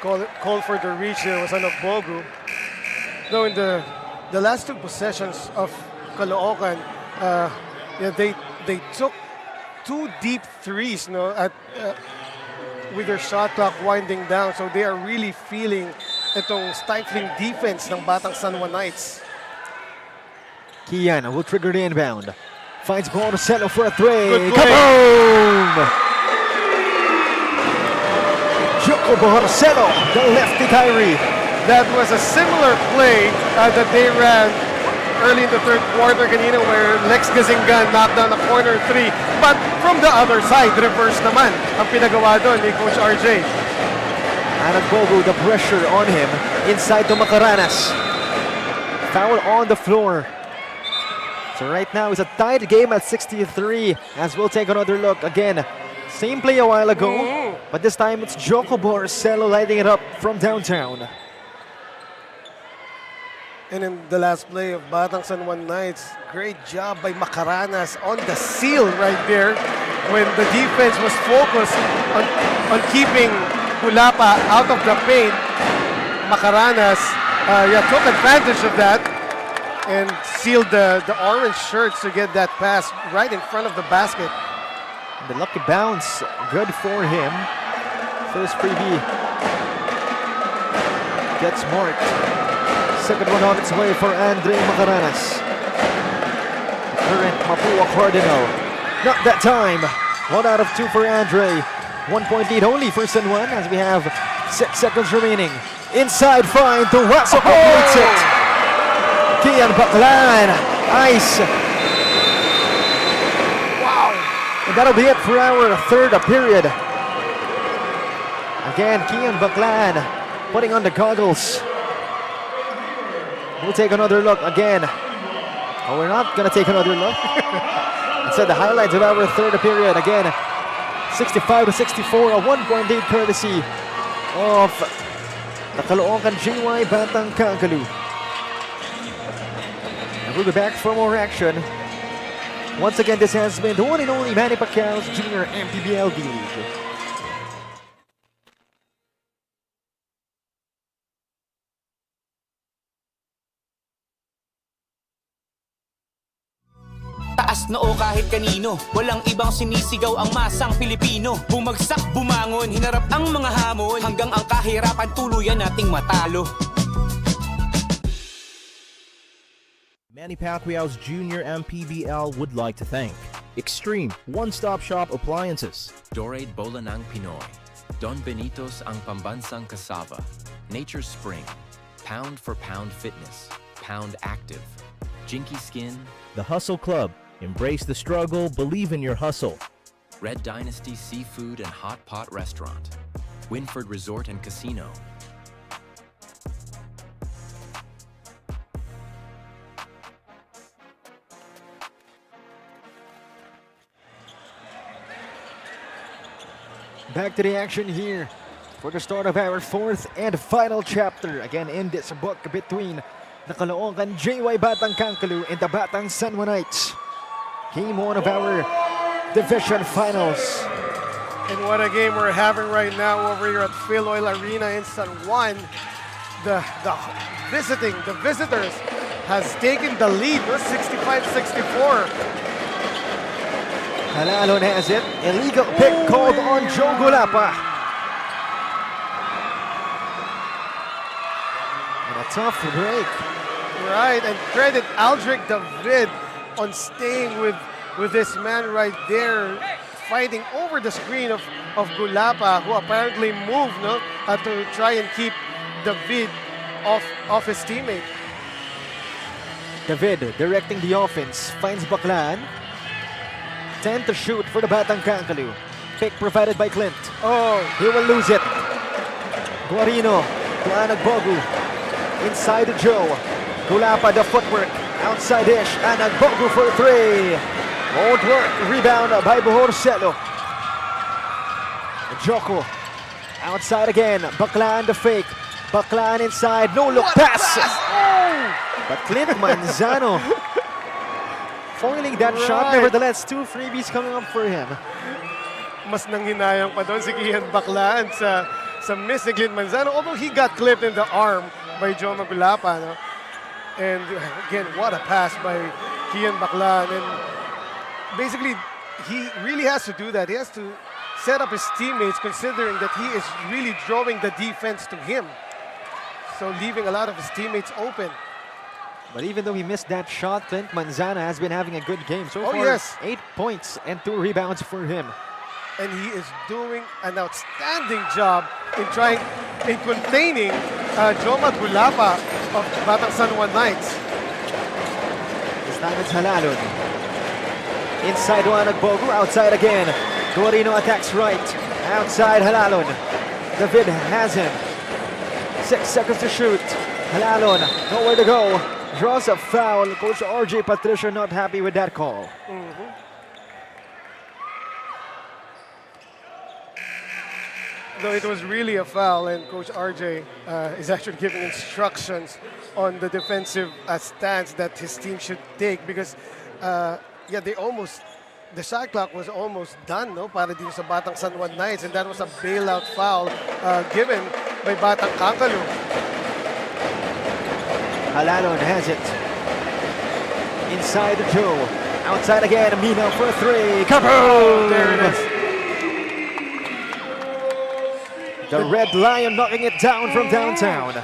Speaker 2: Call for the reach there was Anagbogo. Though in the last two possessions of Caloocan, they took two deep threes, with their shot clock winding down. So they are really feeling itong stifling defense ng Batang San Juan Knights.
Speaker 1: Kian will trigger the inbound. Finds Borcelo for a three.
Speaker 2: Good play.
Speaker 1: Kaboom! Joko Borcelo, the lefty Kyrie.
Speaker 2: That was a similar play that they ran early in the third quarter kanina where Lex Gazingan knocked down a corner three. But from the other side, reverse naman ang pinagawa doon ni Coach RJ.
Speaker 1: Anagbogo, the pressure on him inside to Macaranas. Foul on the floor. So right now it's a tied game at 63 as we'll take another look again. Same play a while ago, but this time it's Joko Borcelo lighting it up from downtown.
Speaker 2: And in the last play of Batang San Juan Knights, great job by Macaranas on the seal right there when the defense was focused on keeping Kulapa out of the paint. Macaranas took advantage of that and sealed the orange shirts to get that pass right in front of the basket.
Speaker 1: The lucky bounce, good for him. First freebie gets marked. Second one on its way for Andre Macaranas. The current Mapua Cardinal. Not that time. 1 out of 2 for Andre. 1 point lead only for San Juan as we have 6 seconds remaining. Inside fine, Duaso completes it. Kian Baclaan, ice. Wow. And that'll be it for our third period. Again, Kian Baclaan putting on the goggles. We'll take another look again. Oh, we're not going to take another look. Instead, the highlights of our third period. Again, 65-64, a 1 point lead courtesy of the Caloocan JY Batang Kankaloo. And we'll be back for more action. Once again, this has been the one and only Manny Pacquiao's Junior MPBL D-League.
Speaker 7: Taas noo kahit kanino, walang ibang sinisigaw ang masang Pilipino. Bumagsak, bumangon, hinarap ang mga hamon, hanggang ang kahirapan tuluyan nating matalo.
Speaker 4: Manny Pacquiao's Junior MPBL would like to thank Extreme One-Stop Shop Appliances,
Speaker 5: Dorade Bola ng Pinoy, Don Benito's ang pambansang kasava, Nature Spring, Pound for Pound Fitness, Pound Active, Jinky Skin,
Speaker 4: The Hustle Club, embrace the struggle, believe in your hustle,
Speaker 5: Red Dynasty Seafood and Hot Pot Restaurant, Winford Resort and Casino,
Speaker 1: Back to the action here for the start of our fourth and final chapter. Again, in this book between the Caloocan JY Batang Kankaloo and the Batang San Juan Knights. Game 1 of our division finals.
Speaker 2: And what a game we're having right now over here at Filoil Arena in San Juan. The visitors has taken the lead, 65-64.
Speaker 1: Halalon has it. Illegal pick called on Joe Gulapa. And a tough break
Speaker 2: Right, and credit Aldrich David on staying with this man right there, fighting over the screen of Gulapa, who apparently moved to try and keep David off his teammate.
Speaker 1: David directing the offense, finds Baclan. 10 to shoot for the Batang Kankaloo. Pick provided by Clint.
Speaker 2: Oh,
Speaker 1: He will lose it. Guarino to Anagbogu. Inside to Joe. Gulapa the footwork. Outside dish. Anagbogu for 3. Won't work. Rebound by Bohorcelo. Joko. Outside again. Baclan the fake. Baclan inside. No look pass. But Clint Manzano foiling that shot.
Speaker 2: Right.
Speaker 1: Nevertheless, 2 freebies coming up for him.
Speaker 2: mas nanghinayang pa doon si Kian Baclan sa miss ni Clint Manzano, although he got clipped in the arm by Joe Magulapa. No? And again, what a pass by Kian Baclan. And basically, he really has to do that. He has to set up his teammates, considering that he is really drawing the defense to him. So leaving a lot of his teammates open.
Speaker 1: But even though he missed that shot, Clint Manzana has been having a good game. So
Speaker 2: Oh,
Speaker 1: far,
Speaker 2: yes.
Speaker 1: 8 points and 2 rebounds for him.
Speaker 2: And he is doing an outstanding job in containing Joe Magulapa of Batang San Juan Knights.
Speaker 1: This time it's Halalon. Inside Juan Agbogu, outside again. Guarino attacks right. Outside Halalon. David has him. 6 seconds to shoot. Halalon, nowhere to go. Draws a foul. Coach RJ Patricia not happy with that call.
Speaker 2: No, it was really a foul, and Coach RJ is actually giving instructions on the defensive stance that his team should take, because the shot clock was almost done, no, para dito sa Batang San Juan Knights, and that was a bailout foul given by Batang Kankaloo.
Speaker 1: Halalon has it. Inside Joe. Outside again, Mina for 3. Kaboom!
Speaker 2: There it is.
Speaker 1: The Red Lion knocking it down from downtown.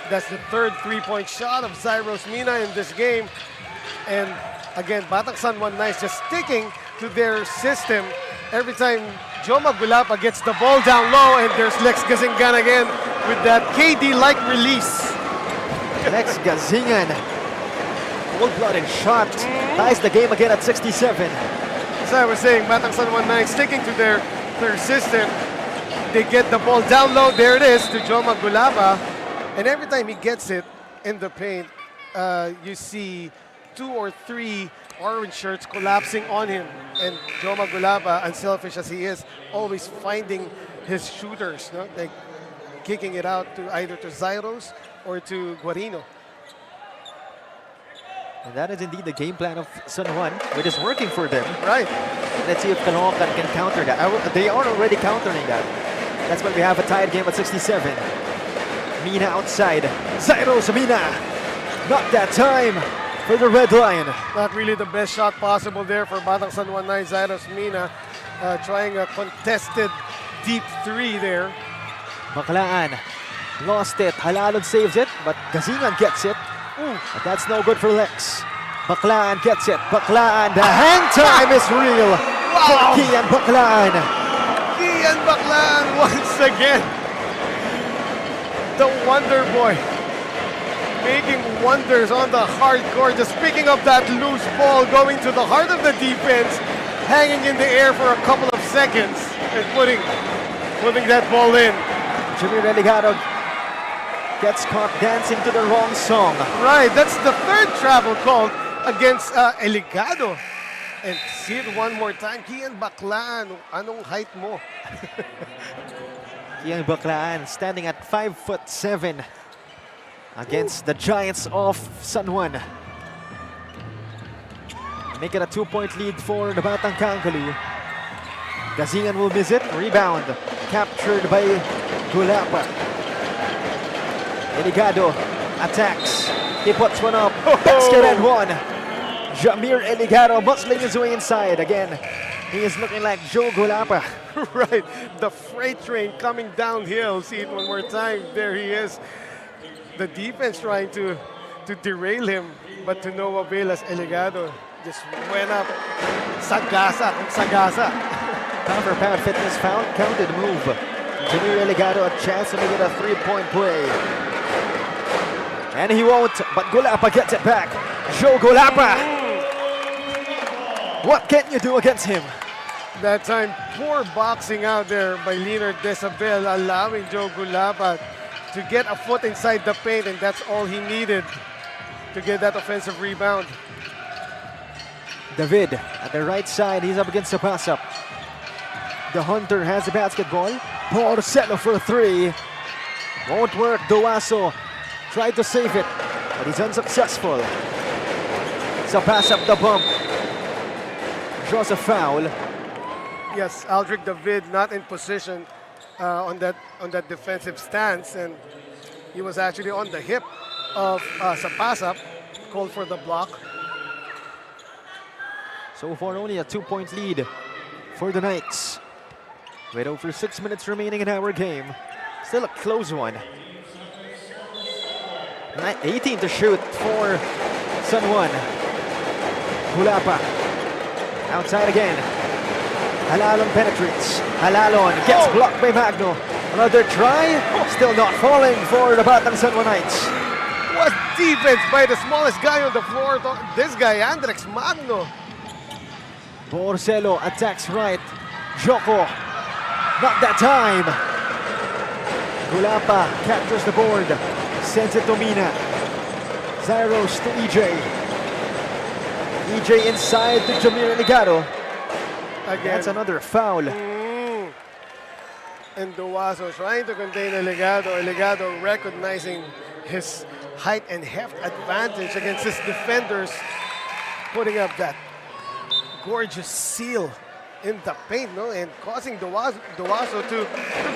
Speaker 2: That's the third three-point shot of Zyros Mina in this game. And again, Batang San Juan Knights just sticking to their system. Every time Joe Magulapa gets the ball down low, and there's Lex Gazingan again with that KD-like release.
Speaker 1: Lex Gazingan. Cold-blooded shot. Ties the game again at 67.
Speaker 2: As I was saying, Batang San Juan Knights sticking to their system. They get the ball down low. There it is to Joe Magulapa. And every time he gets it in the paint, you see 2 or 3 orange shirts collapsing on him. And Joe Magulapa, unselfish as he is, always finding his shooters, no? Like kicking it out to either to Zyros or to Guarino.
Speaker 1: And that is indeed the game plan of San Juan, which is working for them.
Speaker 2: Right.
Speaker 1: Let's see if Caloocan can counter that. They are already countering that. That's why we have a tied game at 67. Mina outside. Zyros Mina. Not that time for the Red Lion.
Speaker 2: Not really the best shot possible there for Batang San Juan Knights. Zyros Mina trying a contested deep 3 there.
Speaker 1: Baclaan lost it. Halalon saves it, but Gazingan gets it. But that's no good for Lex. Baclaan gets it. Baclaan, the hang time is real. For Kian Baclaan.
Speaker 2: Kian Baclaan once again. The Wonder Boy. Making wonders on the hard court. Just picking up that loose ball, going to the heart of the defense, hanging in the air for a couple of seconds, and putting that ball in.
Speaker 1: Jimmy Religado gets caught dancing to the wrong song.
Speaker 2: Right, that's the third travel called against Eligado. And see it one more time. Kian Baclaan, anong height mo?
Speaker 1: Kian Baclaan standing at 5'7" against the Giants of San Juan. Make it a 2-point lead for the Batang Kankaloo. Gazingan will miss it. Rebound captured by Gulapa. Eligado attacks. He puts one up. Basket and one. Jamir Eligado muscling his way inside again. He is looking like Joe Gulapa.
Speaker 2: Right, the freight train coming downhill. See it one more time. There he is. The defense trying to derail him, but to no avail as Eligado just went up. Sagasa, sagasa.
Speaker 1: Pound for pound fitness found, counted move. Jamir Eligado a chance to make it a 3-point play. And he won't, but Gulapa gets it back. Joe Gulapa. What can you do against him?
Speaker 2: That time, poor boxing out there by Leonard Desabel, allowing Joe Gulapa to get a foot inside the paint, and that's all he needed to get that offensive rebound.
Speaker 1: David at the right side, he's up against the pass-up. The Hunter has the basketball. Porcello for 3. Won't work. Duaso tried to save it, but he's unsuccessful. It's a pass up the bump. Draws a foul.
Speaker 2: Yes, Aldrich David not in position on that defensive stance, and he was actually on the hip of Sapasap, called for the block.
Speaker 1: So far, only a 2-point lead for the Knights. With over 6 minutes remaining in our game. Still a close one. 18 to shoot for San Juan. Gulapa. Outside again. Halalon penetrates. Halalon gets blocked by Magno. Another try. Still not falling for the Batang San Juan Knights.
Speaker 2: What defense by the smallest guy on the floor. This guy, Andrex Magno.
Speaker 1: Porcello attacks right. Joko. Not that time. Gulapa captures the board. Sends it to Mina. Zyros to EJ. EJ inside to Jamir Eligado.
Speaker 2: Again.
Speaker 1: That's another foul.
Speaker 2: And Duaso trying to contain Eligado. Eligado recognizing his height and heft advantage against his defenders. Putting up that gorgeous seal in the paint, no? And causing Duaso to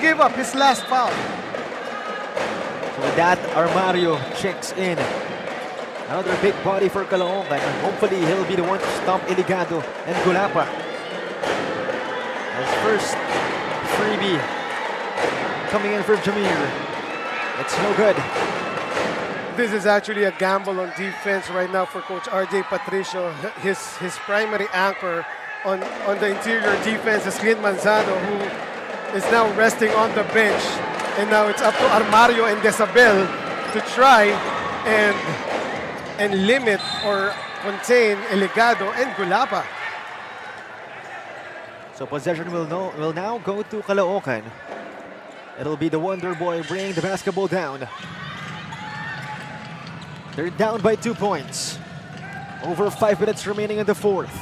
Speaker 2: give up his last foul.
Speaker 1: So with that, Armario checks in. Another big body for Caloocan, and hopefully he'll be the one to stop Eligado and Gulapa. His first freebie coming in for Jamir. It's no good.
Speaker 2: This is actually a gamble on defense right now for Coach RJ Patricio. His primary anchor on the interior defense is Clint Manzano, who is now resting on the bench. And now it's up to Armario and Desabel to try and limit or contain Eligado and Gulapa.
Speaker 1: So possession will now go to Caloocan. It'll be the Wonder Boy bringing the basketball down. They're down by 2 points. Over 5 minutes remaining in the fourth.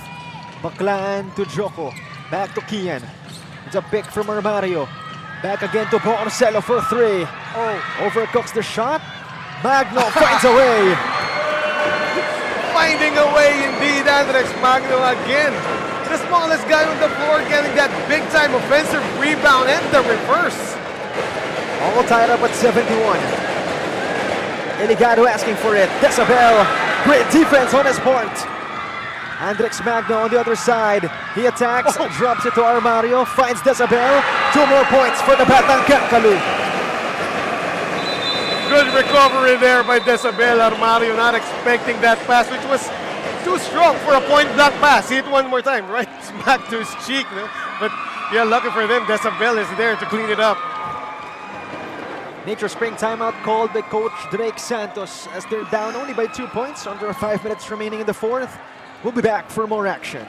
Speaker 1: Baclan to Joko. Back to Kian. It's a pick from Armario. Back again to Porcello for 3. Overcooks the shot. Magno finds a way.
Speaker 2: Finding a way indeed, Andrex Magno again. The smallest guy on the floor getting that big-time offensive rebound and the reverse.
Speaker 1: All tied up at 71. Eligado asking for it. Desabel, great defense on his part. Andrex Magno on the other side. He attacks, drops it to Armario, finds Desabel. 2 more points for the Batang Kankaloo.
Speaker 2: Good recovery there by Desabel. Armario not expecting that pass, which was too strong for a point-blank pass. See it one more time, right smack to his cheek. No? But yeah, lucky for them, Desabel is there to clean it up.
Speaker 1: Nature Spring timeout called by Coach Drake Santos as they're down only by 2 points. Under 5 minutes remaining in the fourth. We'll be back for more action.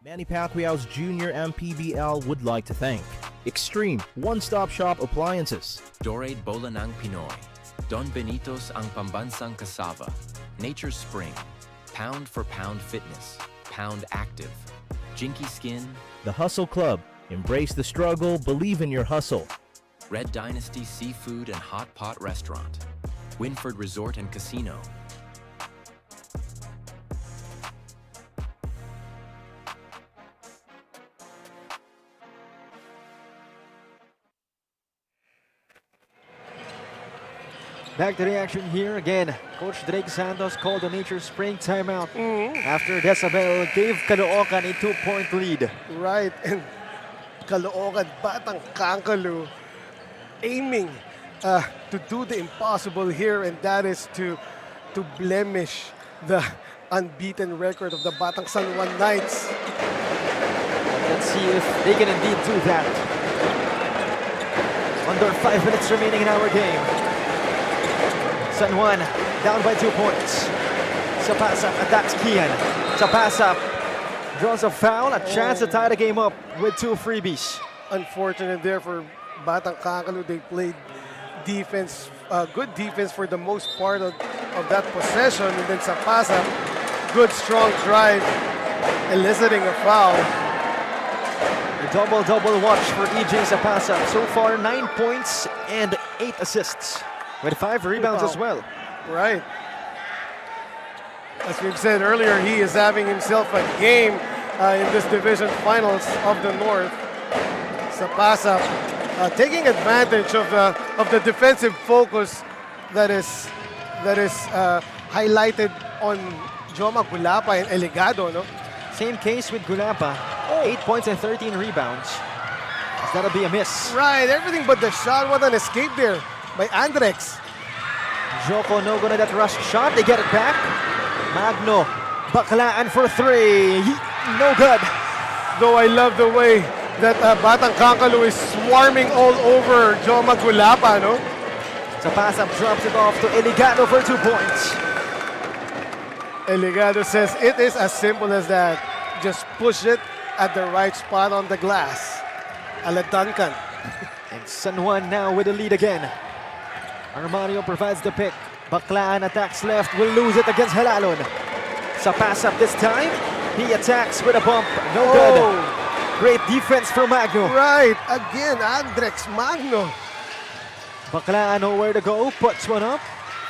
Speaker 4: Manny Pacquiao's Junior MPBL would like to thank Extreme One-Stop Shop Appliances,
Speaker 5: Dorade Bola ng Pinoy, Don Benito's ang pambansang kasava, Nature Spring, Pound for Pound Fitness, Pound Active, Jinky Skin,
Speaker 4: The Hustle Club. Embrace the struggle, believe in your hustle.
Speaker 5: Red Dynasty Seafood and Hot Pot Restaurant, Winford Resort and Casino,
Speaker 1: Back to the action here again. Coach Drake Santos called the Nature Spring timeout after Decibel gave Caloocan a 2-point lead.
Speaker 2: Right, and Caloocan, Batang Kankaloo aiming to do the impossible here, and that is to blemish the unbeaten record of the Batang San Juan Knights.
Speaker 1: Let's see if they can indeed do that. Under 5 minutes remaining in our game. San Juan down by 2 points. Sapasap attacks Kian. Sapasap draws a foul, a chance to tie the game up with 2 freebies.
Speaker 2: Unfortunate there for Batang Kankaloo. They played defense, good defense for the most part of that possession, and then Sapasap, good strong drive, eliciting a foul.
Speaker 1: A double watch for EJ Sapasap. So far 9 points and 8 assists with 5 rebounds as well.
Speaker 2: Right. As we've said earlier, he is having himself a game in this division finals of the North. Sapasap taking advantage of the defensive focus that is highlighted on Joma Gulapa and Eligado, no?
Speaker 1: Same case with Gulapa. 8 points and 13 rebounds. That'll be a miss.
Speaker 2: Right, everything but the shot. What an escape there by Andrex.
Speaker 1: Joko no good at that rush shot. They get it back. Magno, Baklaan for 3. No good.
Speaker 2: Though I love the way that Batang Kankaloo is swarming all over Joma Gulapa, no?
Speaker 1: Sapasap drops it off to Eligado for 2 points.
Speaker 2: Eligado says it is as simple as that. Just push it at the right spot on the glass. Ala Duncan.
Speaker 1: And San Juan now with the lead again. Armanio provides the pick. Baklaan attacks left, will lose it against Halalon. Sapasap this time. He attacks with a bump. No good. Great defense from Magno.
Speaker 2: Right, again, Andrex Magno.
Speaker 1: Baklaan nowhere to go, puts one up.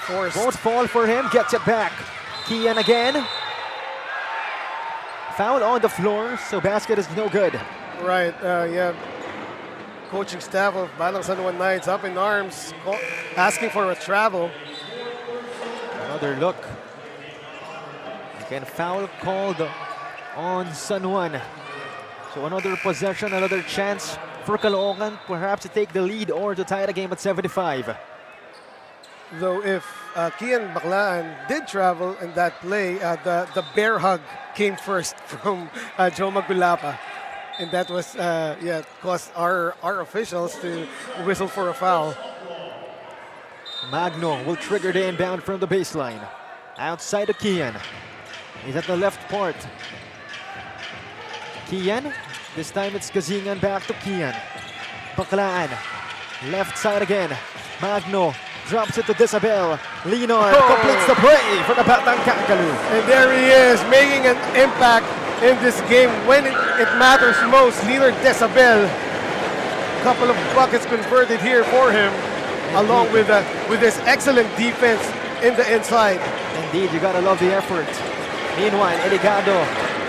Speaker 2: Forced.
Speaker 1: Won't fall for him, gets it back. Kian again. Foul on the floor, so basket is no good.
Speaker 2: Right, yeah. Coaching staff of Batang San Juan Knights up in arms, asking for a travel.
Speaker 1: Another look. Again, foul called on San Juan. So another possession, another chance for Caloocan, perhaps to take the lead or to tie the game at 75.
Speaker 2: Though if Kian Baklaan did travel in that play, the bear hug came first from Joma Gulapa. And that was, caused our officials to whistle for a foul.
Speaker 1: Magno will trigger the inbound from the baseline. Outside of Kian. He's at the left part. Kian. This time it's Kazingan back to Kian. Baklaan. Left side again. Magno drops it to Decibel. Leonard completes the play for the Batang Kankaloo.
Speaker 2: And there he is, making an impact in this game when it matters most. Leonard Decibel. Couple of buckets converted here for him, along with his excellent defense in the inside.
Speaker 1: Indeed, you gotta love the effort. Meanwhile, Eligado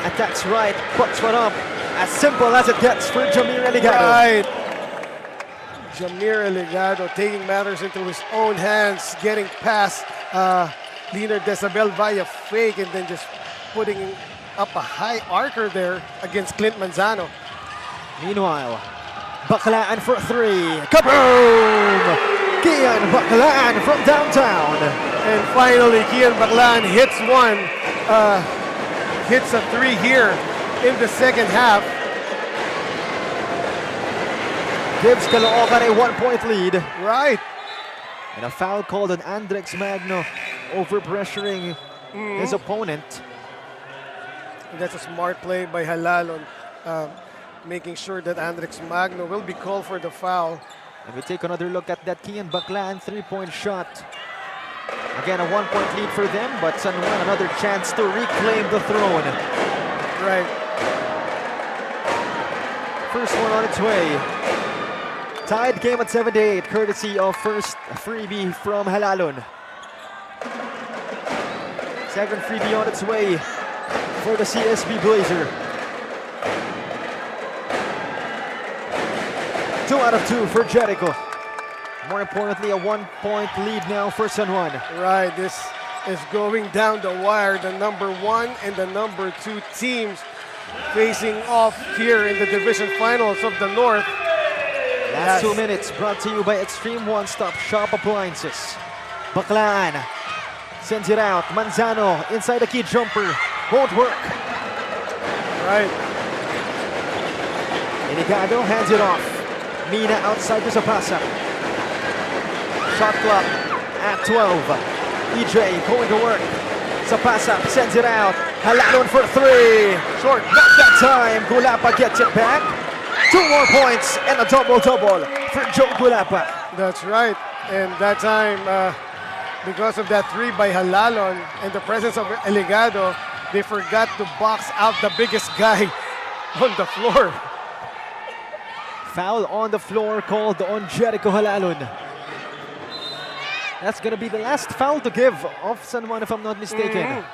Speaker 1: attacks right, puts one up. As simple as it gets for Jamir Eligado.
Speaker 2: Right. Jamir Eligado taking matters into his own hands, getting past Leonard Decibel via fake, and then just putting up a high arcer there against Clint Manzano.
Speaker 1: Meanwhile, Baklaan for 3. Kaboom! Kian Baklaan from downtown.
Speaker 2: And finally, Kian Baklaan hits one. Hits a 3 here in the second half.
Speaker 1: Gives Caloocan a 1-point lead.
Speaker 2: Right.
Speaker 1: And a foul called on Andrex Magno, over pressuring his opponent.
Speaker 2: And that's a smart play by Halalon, making sure that Andrex Magno will be called for the foul.
Speaker 1: And we take another look at that Kian Baklaan 3-point shot. Again, a 1-point lead for them, but San Juan another chance to reclaim the throne.
Speaker 2: Right.
Speaker 1: First one on its way. Tied game at 78, courtesy of first freebie from Halalon. Second freebie on its way for the CSB Blazer. 2 out of 2 for Jericho. More importantly, a 1-point lead now for San Juan.
Speaker 2: Right, this is going down the wire. The number 1 and the number 2 teams facing off here in the division finals of the North.
Speaker 1: Last 2 minutes brought to you by Extreme One-Stop Shop Appliances. Baclaan sends it out. Manzano inside the key jumper. Won't work.
Speaker 2: Right.
Speaker 1: Inigado hands it off. Mina outside to Zapasa. Shot clock at 12. EJ going to work. Zapasa sends it out. Halalon for 3. Short, not that time. Gulapa gets it back. 2 more points and a double-double for Joe Gulapa.
Speaker 2: That's right. And that time, because of that 3 by Halalon and the presence of Eligado, they forgot to box out the biggest guy on the floor.
Speaker 1: Foul on the floor called on Jericho Halalon. That's going to be the last foul to give of San Juan, if I'm not mistaken.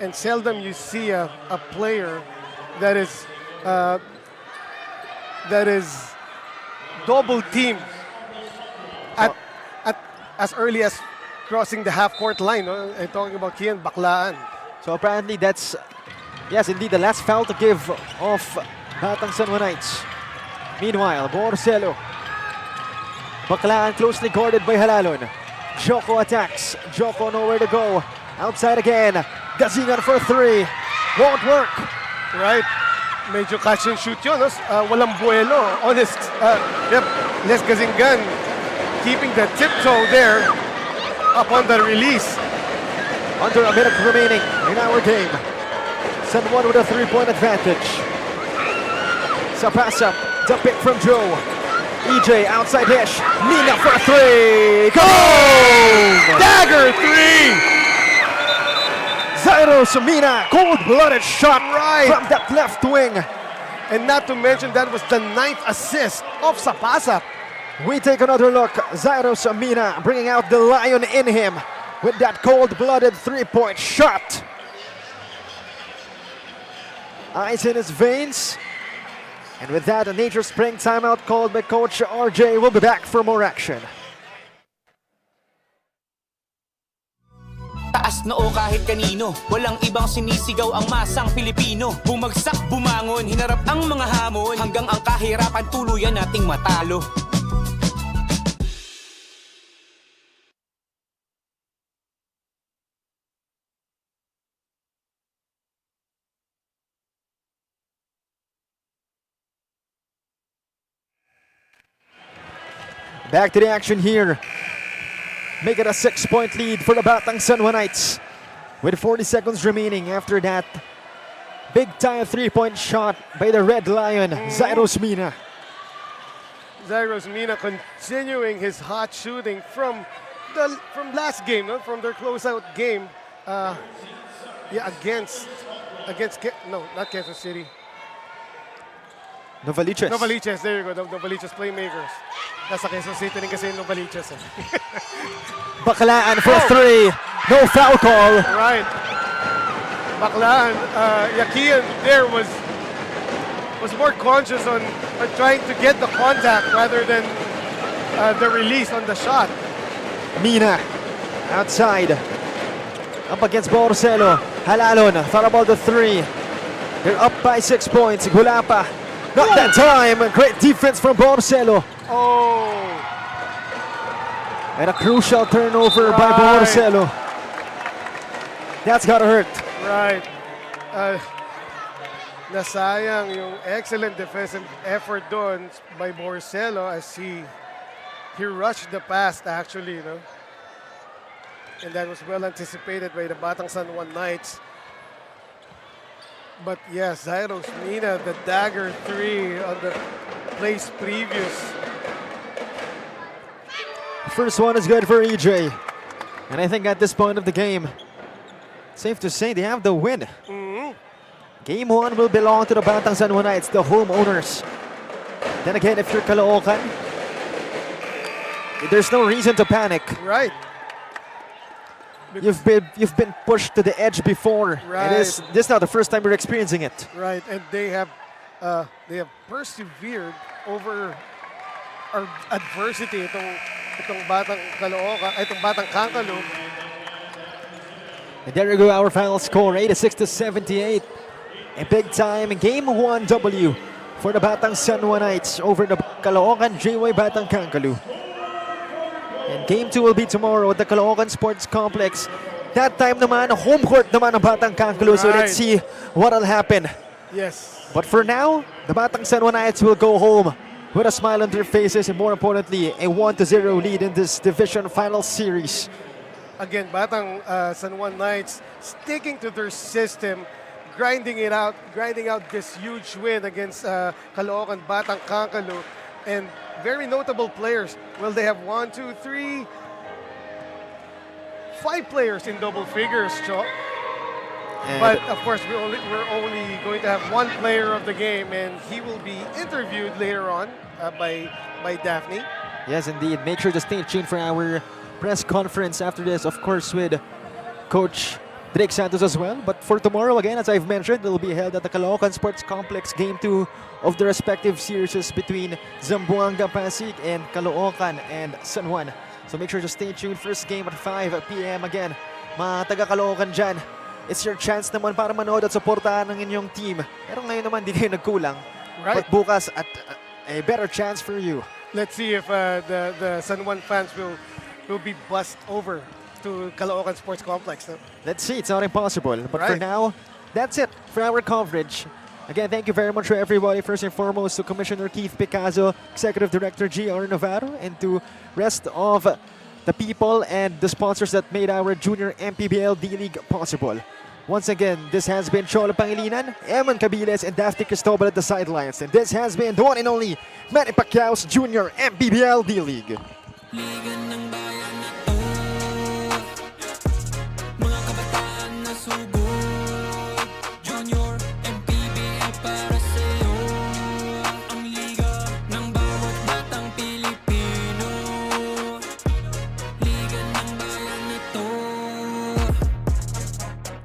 Speaker 2: And seldom you see a player that is double teamed at as early as crossing the half-court line. No? I'm talking about Kian Baclaan.
Speaker 1: So apparently that's, yes, indeed, the last foul to give of Batang San Juanites. Meanwhile, Borcelo. Baclaan closely guarded by Halalon. Joko attacks. Joko nowhere to go. Outside again. Gazingan for 3. Won't work.
Speaker 2: Right. Medyo catch and shoot yun. No? Walang buelo. Honest. Yep. Les Gazingan keeping the tiptoe there upon the release.
Speaker 1: Under a minute remaining in our game. San Juan with a 3-point advantage. Zapasa, the pick from Joe. EJ outside dish. Mina for 3. Go!
Speaker 2: Dagger 3!
Speaker 1: Zairos Mina, cold-blooded shot
Speaker 2: Right.
Speaker 1: from that left wing.
Speaker 2: And not to mention that was the 9th assist of Zapasa.
Speaker 1: We take another look. Zairos Mina bringing out the lion in him with that cold-blooded 3-point shot. Ice in his veins. And with that, a Nature Spring timeout called by Coach RJ. We'll be back for more action.
Speaker 7: Taas noo kahit kanino, walang ibang sinisigaw ang masang Pilipino. Bumagsak, bumangon, hinarap ang mga hamon, hanggang ang kahirapan tuluyan nating matalo.
Speaker 1: Back to the action here. Make it a 6-point lead for the Batang San Juanites with 40 seconds remaining after that big-time 3-point shot by the Red Lion, Zairos Mina.
Speaker 2: Zairos Mina continuing his hot shooting from last game, no? From their closeout game. Against not Kansas City.
Speaker 1: Novaliches.
Speaker 2: Novaliches, there you go, the Novaliches playmakers. Nasa Quezon City rin kasi yung Novaliches.
Speaker 1: Baclaan for 3. No foul call.
Speaker 2: Right. Baclaan, Yakian there was more conscious on trying to get the contact rather than the release on the shot.
Speaker 1: Mina outside. Up against Borcelo. Halalon thought about the 3. They're up by 6 points. Gulapa. Not that time. Great defense from Borcelo.
Speaker 2: Oh.
Speaker 1: And a crucial turnover by Borcelo. That's gotta hurt.
Speaker 2: Right. Nasayang yung excellent defensive effort doon by Borcelo as he rushed the pass actually, you know. And that was well anticipated by the Batang San Juan Knights. But yes, Zairos Mina, the dagger 3 on the place previous.
Speaker 1: First one is good for EJ. And I think at this point of the game, safe to say they have the win. Game 1 will belong to the Batang San Juan Knights, the homeowners. Then again, if you're Caloocan, there's no reason to panic.
Speaker 2: Right.
Speaker 1: You've been pushed to the edge before.
Speaker 2: Right.
Speaker 1: This is not the first time you're experiencing it.
Speaker 2: Right, and they have persevered over adversity itong Batang Caloocan, itong Batang Kankaloo.
Speaker 1: And there you go, our final score, 86-78. A big time Game 1 W for the Batang San Juan Knights over the Caloocan JY Batang Kankaloo. And Game 2 will be tomorrow at the Caloocan Sports Complex. That time naman, home court naman ang Batang Kankaloo. So let's see what'll happen.
Speaker 2: Yes.
Speaker 1: But for now, the Batang San Juan Knights will go home with a smile on their faces and more importantly, a 1-0 lead in this division final series.
Speaker 2: Again, Batang San Juan Knights sticking to their system, grinding out this huge win against Caloocan Batang Kankaloo, and very notable players. Well, they have 1, 2, 3, 5 players in double figures, Cho.
Speaker 1: And
Speaker 2: But of course, we're only going to have one player of the game, and he will be interviewed later on by Daphne.
Speaker 1: yes, indeed. Make sure to stay tuned for our press conference after this, of course, with Coach Drake Santos as well. But for tomorrow, again, as I've mentioned, it will be held at the Caloocan Sports Complex, Game 2 of the respective series between Zamboanga Pasig and Caloocan and San Juan. So make sure to stay tuned. First game at 5 p.m. again. Mga taga Caloocan dyan, it's your chance naman para manood at suportahan ng inyong team. Pero ngayon naman, di kayo nagkulang.
Speaker 2: Right.
Speaker 1: But bukas, at a better chance for you.
Speaker 2: Let's see if the San Juan fans will be bussed over to Caloocan Sports Complex. No?
Speaker 1: Let's see, it's not impossible. But for
Speaker 2: Right.
Speaker 1: now, that's it for our coverage. Again, thank you very much for everybody. First and foremost to Commissioner Keith Picazo, Executive Director G.R. Navarro, and to rest of the people and the sponsors that made our Junior MPBL D-League possible. Once again, this has been Cholo Pangilinan, Eman Cabiles, and Daphne Cristobal at the sidelines. And this has been the one and only Manny Pacquiao's Junior MPBL D-League.
Speaker 8: Liga ng bayan na to, mga kabataan na sugod, Junior MPBL para sa'yo, ang liga ng bawat batang Pilipino. Liga ng bayan na to,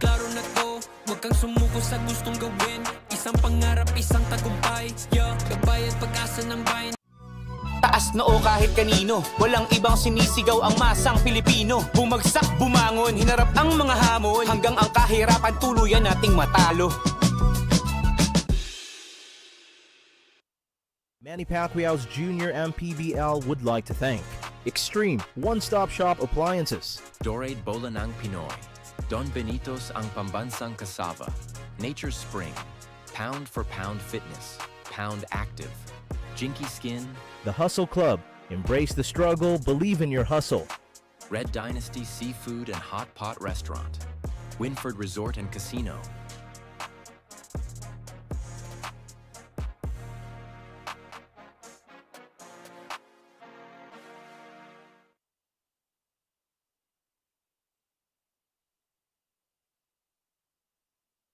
Speaker 8: klaro na to, huwag kang sumuko sa gustong gawin, isang pangarap, isang tagumpay, gabay at pag-asa ng bayan.
Speaker 7: Taas noo kahit kanino, walang ibang sinisigaw ang masang Pilipino. Bumagsak, bumangon, hinarap ang mga hamon, hanggang ang kahirapan tuluyan nating matalo.
Speaker 4: Manny Pacquiao's Junior MPBL would like to thank Extreme One-Stop Shop Appliances,
Speaker 5: Dorade Bola ng Pinoy. Don Benito's ang pambansang kasava. Nature Spring. Pound for Pound Fitness. Pound Active. Jinky Skin.
Speaker 4: The Hustle Club. Embrace the struggle, believe in your hustle.
Speaker 5: Red Dynasty Seafood and Hot Pot Restaurant. Winford Resort and Casino.